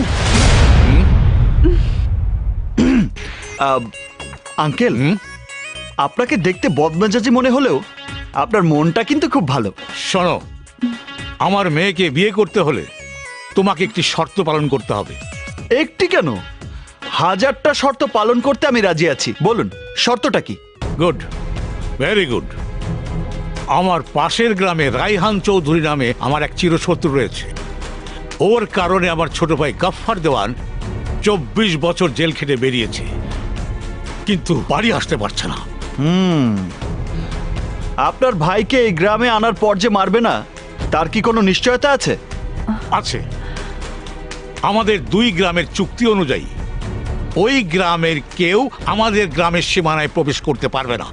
আঙ্কেল, আপনাকে দেখতে বদমেজাজি মনে হলেও আপনার মনটা কিন্তু খুব ভালো। শোনো, আমার মেয়েকে বিয়ে করতে হলে তোমাকে একটি শর্ত পালন করতে হবে। একটি কেন, 1000টা শর্ত পালন করতে আমি রাজি আছি। বলুন শর্তটা কি? Good, very good. আমার পাশের গ্রামে রায়হান চৌধুরী নামে আমার এক চিরশত্রু রয়েছে। ওর কারণে আমার ছোট ভাই গাফফার দেওয়ান 24 বছর জেল খেটে বেরিয়েছে, কিন্তু বাড়ি আসতে পারছে না। আপনার ভাইকে এই গ্রামে আনার পর যে মারবে না, তার কি কোনো নিশ্চয়তা আছে? আছে। আমাদের 2 গ্রামের চুক্তি অনুযায়ী ওই গ্রামের কেউ আমাদের গ্রামের সীমানায় প্রবেশ করতে পারবে না।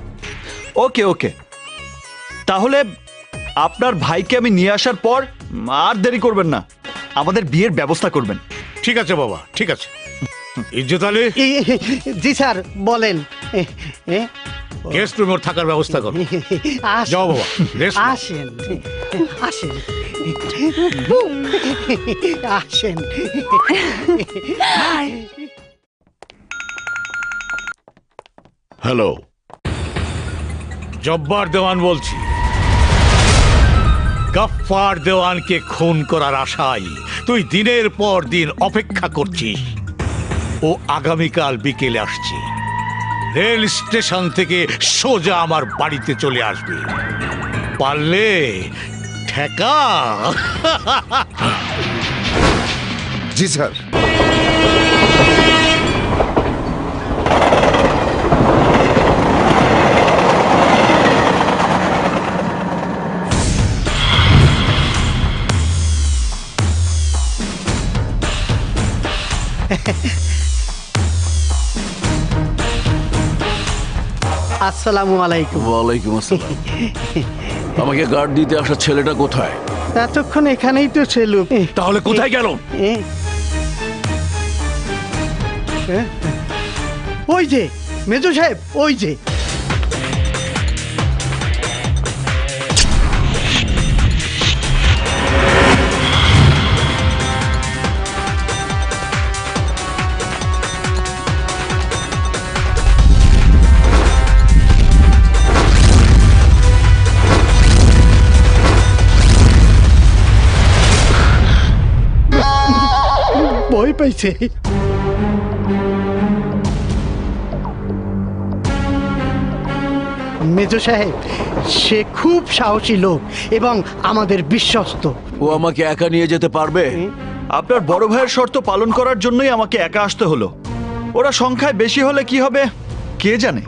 ওকে ওকে, তাহলে আপনার ভাইকে আমি নিয়ে আসার পর আর দেরি করবেন না, আমাদের বিয়ের ব্যবস্থা করবেন। ঠিক আছে বাবা, ঠিক আছে। ইজ্জত আলী, জি স্যার বলেন। গেস্ট রুমে ওর থাকার ব্যবস্থা করো। যাও বাবা, রেস্ট নাও। আসেন আসেন আসেন। হ্যালো, জব্বার দেওয়ান বলছি। গাফফার দেওয়ানকে খুন করার আশায় তুই দিনের পর দিন অপেক্ষা করছিস। ও আগামীকাল বিকেলে আসছে। রেল স্টেশন থেকে সোজা আমার বাড়িতে চলে আসবে। পারলে ঠেকা। জি স্যার। আসসালামু আলাইকুম। ওয়ালাইকুম আসসালাম। আমাকে গার্ড দিতে আসা ছেলেটা কোথায়? এতক্ষণ এখানেই তো ছিল। তাহলে কোথায় গেল? ওই যে মেজো সাহেব, ওই যে। ভয় পাইছে। মেজো সাহেব, সে খুব সাহসী লোক এবং আমাদের বিশ্বস্ত। ও আমাকে একা নিয়ে যেতে পারবে? আপনার বড় ভাইয়ের শর্ত পালন করার জন্যই আমাকে একা আসতে হলো। ওরা সংখ্যায় বেশি হলে কি হবে কে জানে।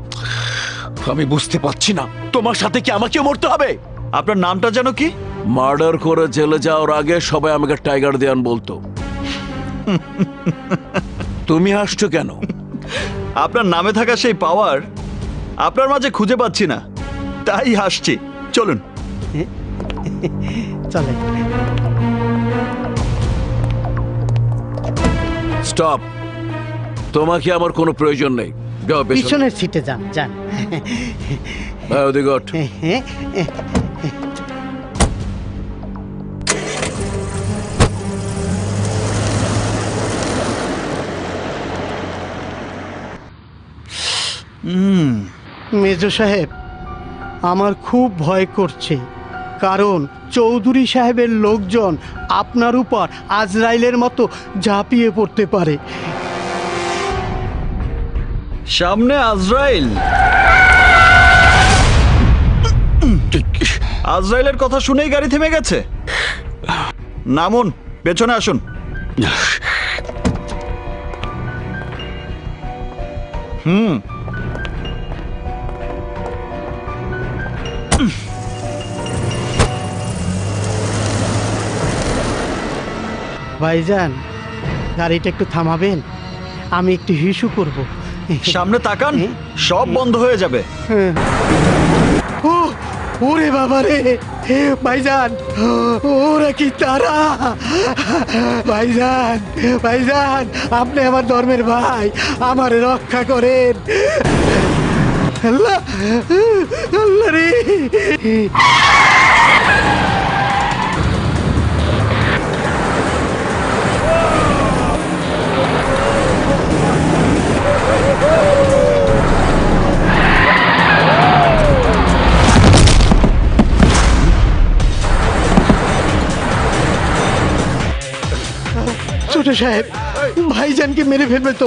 আমি বুঝতে পারছি না, তোমার সাথে কি আমাকে মরতে হবে? আপনার নামটা যেন কি? মার্ডার করে জেলে যাওয়ার আগে সবাই আমাকে টাইগার দেওয়ান বলতো। তুমি হাসছো কেন? আপনার নামে থাকা সেই পাওয়ার আপনার মাঝে খুঁজে পাচ্ছি না, তাই হাসছি। চলুন। চলে। স্টপ, তোমাকে আমার কোনো প্রয়োজন নেই। যাও পিছনের সিটে যান যান। মেজো সাহেব, আমার খুব ভয় করছে, কারণ চৌধুরী সাহেবের লোকজন আপনার উপর আজরাইলের মতো ঝাঁপিয়ে পড়তে পারে। সামনে আজরাইল? আজরাইলের কথা শুনেই গাড়ি থেমে গেছে। নামুন, পেছনে আসুন। ভাইজান, গাড়িটা একটু থামাবেন? আমি একটু হিসু করব। সামনে তাকান, সব বন্ধ হয়ে যাবে। ওরে বাবা রে ভাইজান, ওরা কি তারা? ভাইজান, ভাইজান, আপনি আমার ধর্মের ভাই, আমার রক্ষা করেন। আল্লাহ, আল্লাহ রে। ছোট সাহেব, ভাইজানকে মেরে ফেলবে তো।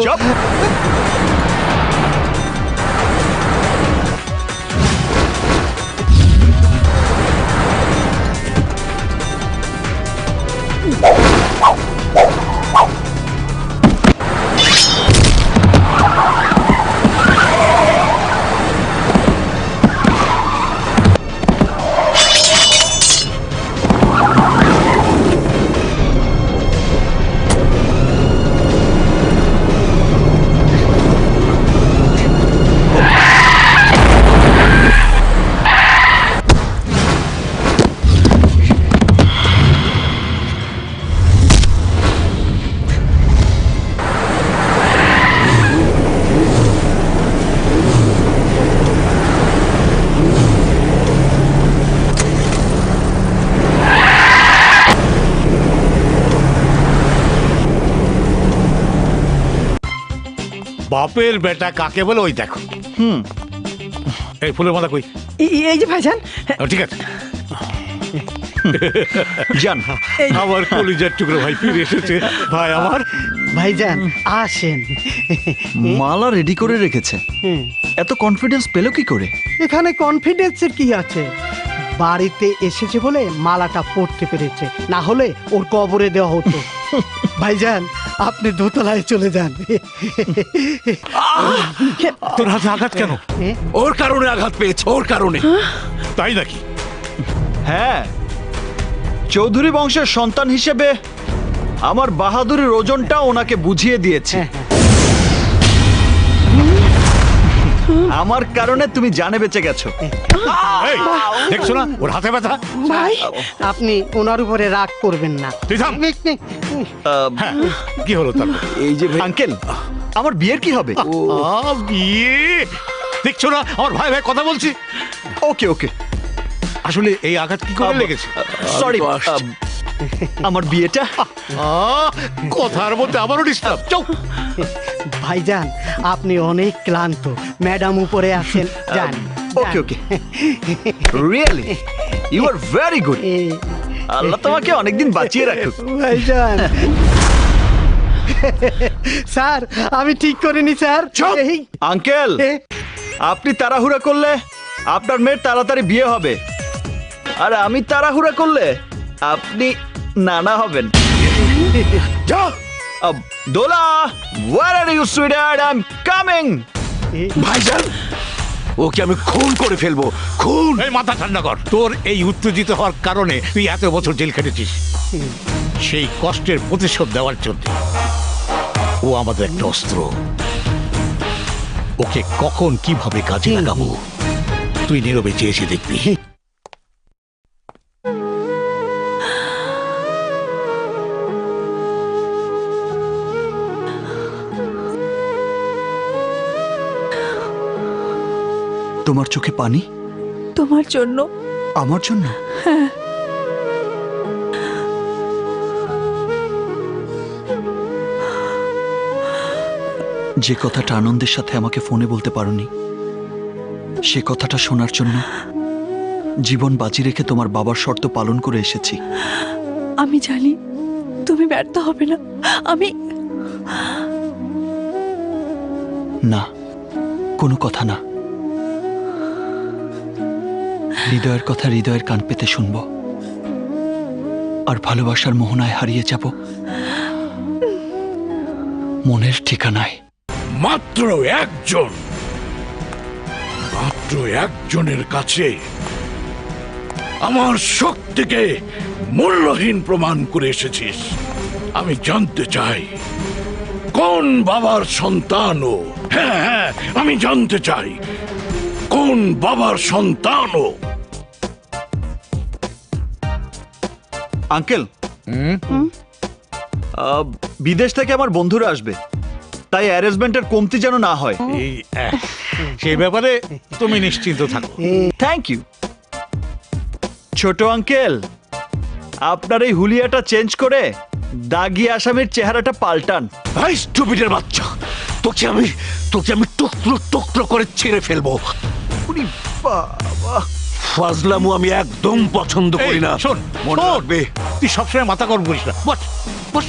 বাপের বেটা কাকে বলে ওই দেখো। এই ফুলের মালা কই? এই যে ভাইজান। ঠিক আছে, জান আমার কলিজার টুকরো ভাই ফিরে এসেছে। ভাই আমার ভাইজান আসেন। মালা রেডি করে রেখেছে, এত কনফিডেন্স পেল কি করে? এখানে কনফিডেন্সের কি আছে? বাড়িতে এসেছে বলে মালাটা পড়তে পেরেছে, না হলে ওর কবরে দেওয়া হতো। ভাইজান আপনি দোতলায় চলে যান। তোর হাতে আঘাত কেন? ওর কারণে আঘাত পেয়েছে, ওর কারণে। তাই নাকি? হ্যাঁ, চৌধুরী বংশের সন্তান হিসেবে আমার বাহাদুরের ওজনটা ওনাকে বুঝিয়ে দিয়েছে। আমার কারণে তুমি জানে বেঁচে গেছো। দেখছো না ওর হাতে ব্যথা? ভাই আপনি ওনার উপরে রাগ করবেন না। তুই থাম। কি হলো তার? এই যে আঙ্কেল, আমার বিয়ের কি হবে? বিয়ে দেখছো না আমার ভাই ভাই কথা বলছি। ওকে ওকে, আসলে এই আঘাত কি করে লেগেছে? সরি, আমার বিয়েটা কথার মধ্যে আবারও ডিস্টার্ব। চুপ। ভাইজান আপনি অনেক ক্লান্ত, ম্যাডাম উপরে আছেন, যান। Okay okay, really you are very good. Allah তোমাকে অনেকদিন বাঁচিয়ে রাখুক। ভাইজান স্যার আমি ঠিক করিনি স্যার। আঙ্কেল, আপনি তাড়াহুড়া করলে আপনার মেয়ের তাড়াতাড়ি বিয়ে হবে, আর আমি তাড়াহুড়া করলে আপনি নানা হবেন। দোলা, where are you sweetheart? I'm coming. ভাইজান ওকে আমি খুন করে ফেলবো, খুন। এই মাথা ঠান্ডা কর। তোর এই উত্তেজিত হওয়ার কারণে তুই এত বছর জেল খেটেছিস, সেই কষ্টের প্রতিশোধ দেওয়ার জন্য। ও আমাদের একটা অস্ত্র, ওকে কখন কিভাবে কাজে লাগাবো তুই নীরবে চেয়েছি দেখবি। তোমার চোখে পানি? তোমার জন্য। আমার জন্য? হ্যাঁ। যে কথাটা আনন্দের সাথে আমাকে ফোনে বলতে পারোনি, সে কথাটা শোনার জন্য জীবন বাজি রেখে তোমার বাবার শর্ত পালন করে এসেছি। আমি জানি তুমি ব্যর্থ হবে না। আমি না, কোনো কথা না। হৃদয়ের কথা হৃদয়ের কান পেতে শুনবো, আর ভালোবাসার মোহনায় হারিয়ে যাব মনের ঠিকানায়। মাত্র একজনের কাছে আমার শক্তিকে মূল্যহীন প্রমাণ করে এসেছিস। আমি জানতে চাই কোন বাবার সন্তান ও। হ্যাঁ, আমি জানতে চাই কোন বাবার সন্তান ও। আঙ্কেল বিদেশ থেকে আমার বন্ধুরা আসবে, তাই অ্যারেঞ্জমেন্টের কমতি যেন না হয়। সেই ব্যাপারে তুমি নিশ্চিন্ত থাকো। Thank you. ছোট আঙ্কেল, আপনার এই হুলিয়াটা চেঞ্জ করে দাগি আসামির চেহারাটা পাল্টান। ভাই স্টুপিডের বাচ্চা, তোকে আমি টুকরো টুকরো করে ছেড়ে ফেলবো। ফাজলামু আমি একদম পছন্দ করি না। শোন, মনে রাখবে, তুই সবসময় মাথা গরম করিস না। বস বস।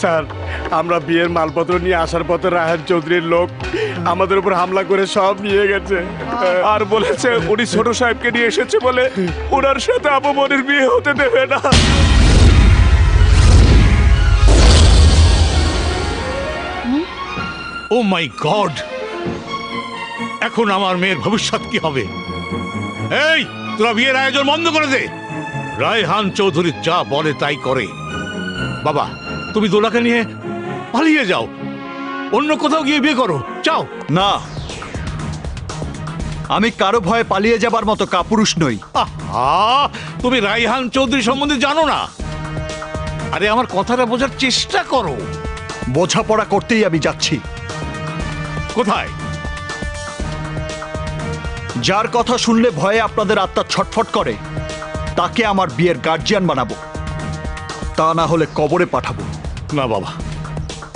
স্যার, আমরা বিয়ের মালপত্র নিয়ে আসার পথে রায়হান চৌধুরীর লোক আমাদের উপর হামলা করে সব নিয়ে গেছে, আর বলেছে উনি ছোট সাহেবকে নিয়ে এসেছে বলে ওনার সাথে আপু মনির বিয়ে হতে দেবে না। ও মাই গড, এখন আমার মেয়ের ভবিষ্যৎ কি হবে? এই, তোরা বিয়ের আয়োজন বন্ধ করে দে। রায়হান চৌধুরী যা বলে তাই করে। বাবা, তুমি দোলাকে নিয়ে পালিয়ে যাও, অন্য কোথাও গিয়ে বিয়ে করো, যাও। না, আমি কারো ভয়ে পালিয়ে যাবার মতো কাপুরুষ নই। তুমি রায়হান চৌধুরী সম্বন্ধে জানো না। আরে আমার কথাটা বোঝার চেষ্টা করো। বোঝাপড়া করতেই আমি যাচ্ছি। কোথায়? যার কথা শুনলে ভয়ে আপনাদের আত্মা ছটফট করে, তাকে আমার বিয়ের গার্জিয়ান বানাবো, তা না হলে কবরে পাঠাবো। না বাবা,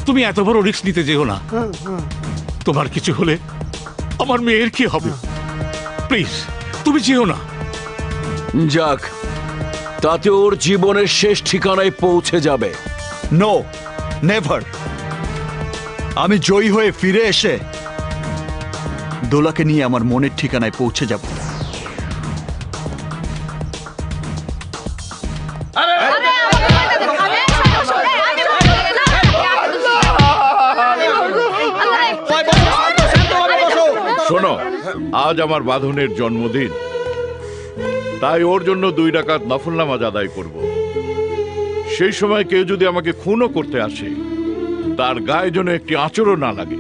তুমি এত বড় রিস্ক নিতে যেও না। তোমার কিছু হলে আমার মেয়ের কি হবে? প্লিজ, তুমি যেও না। যাক, তাতে ওর জীবনের শেষ ঠিকানায় পৌঁছে যাবে। No, never. আমি জয়ী হয়ে ফিরে এসে দোলাকে নিয়ে আমার মনের ঠিকানায় পৌঁছে যাব। শোনো, আজ আমার বাঁধনের জন্মদিন, তাই ওর জন্য 2 রাকাত নফল নামাজ আদায় করব। সেই সময় কেউ যদি আমাকে খুনও করতে আসে, তার গায়ে যেন একটি আঁচড়ও না লাগে।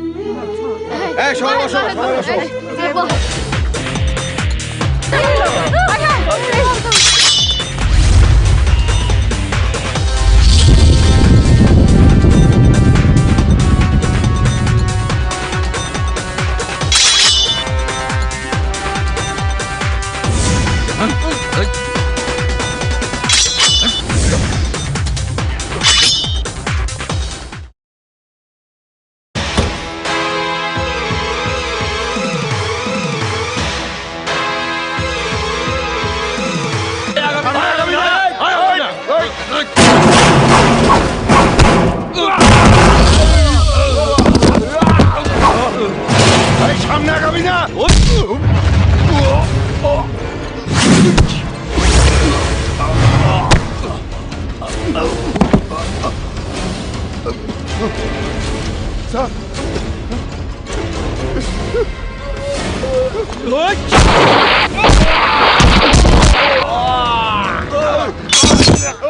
সামনে আগাবি না।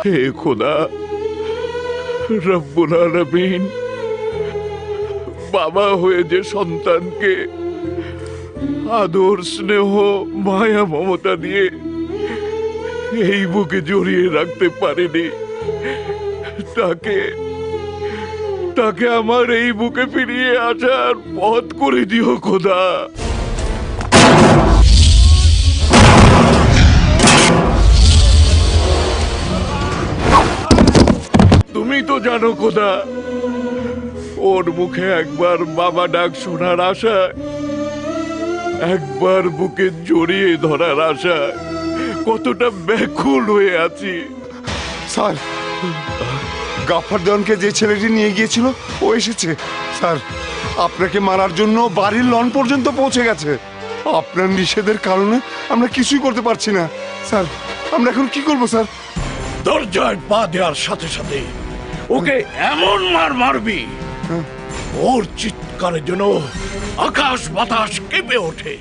হে খোদা রব্বুল আলামিন, বাবা হয়ে যে সন্তানকে আদর, স্নেহ, মায়া, মমতা দিয়ে এই বুকে জড়িয়ে রাখতে পারেনি, তাকে আমার এই বুকে ফিরিয়ে আসার পথ করে দিও খোদা। তুমি তো জানো খোদা, ওর মুখে একবার বাবা ডাক শোনার আশায়, একবার বুকে জড়িয়ে ধরার আশায় কতটা ব্যাকুল হয়ে আছি। স্যার, গাফার দেওয়ানকে যে ছেলেটি নিয়ে গিয়েছিল ও এসেছে। স্যার, আপনাকে মারার জন্য বাড়ির লন পর্যন্ত পৌঁছে গেছে। আপনার নিষেধের কারণে আমরা কিছুই করতে পারছি না। স্যার, আমরা এখন কি করবো স্যার? দরজায় পা দেওয়ার সাথে সাথে ওকে এমন মারবি, ওর চিৎকারের জন্য আকাশ বাতাস কেঁপে ওঠে।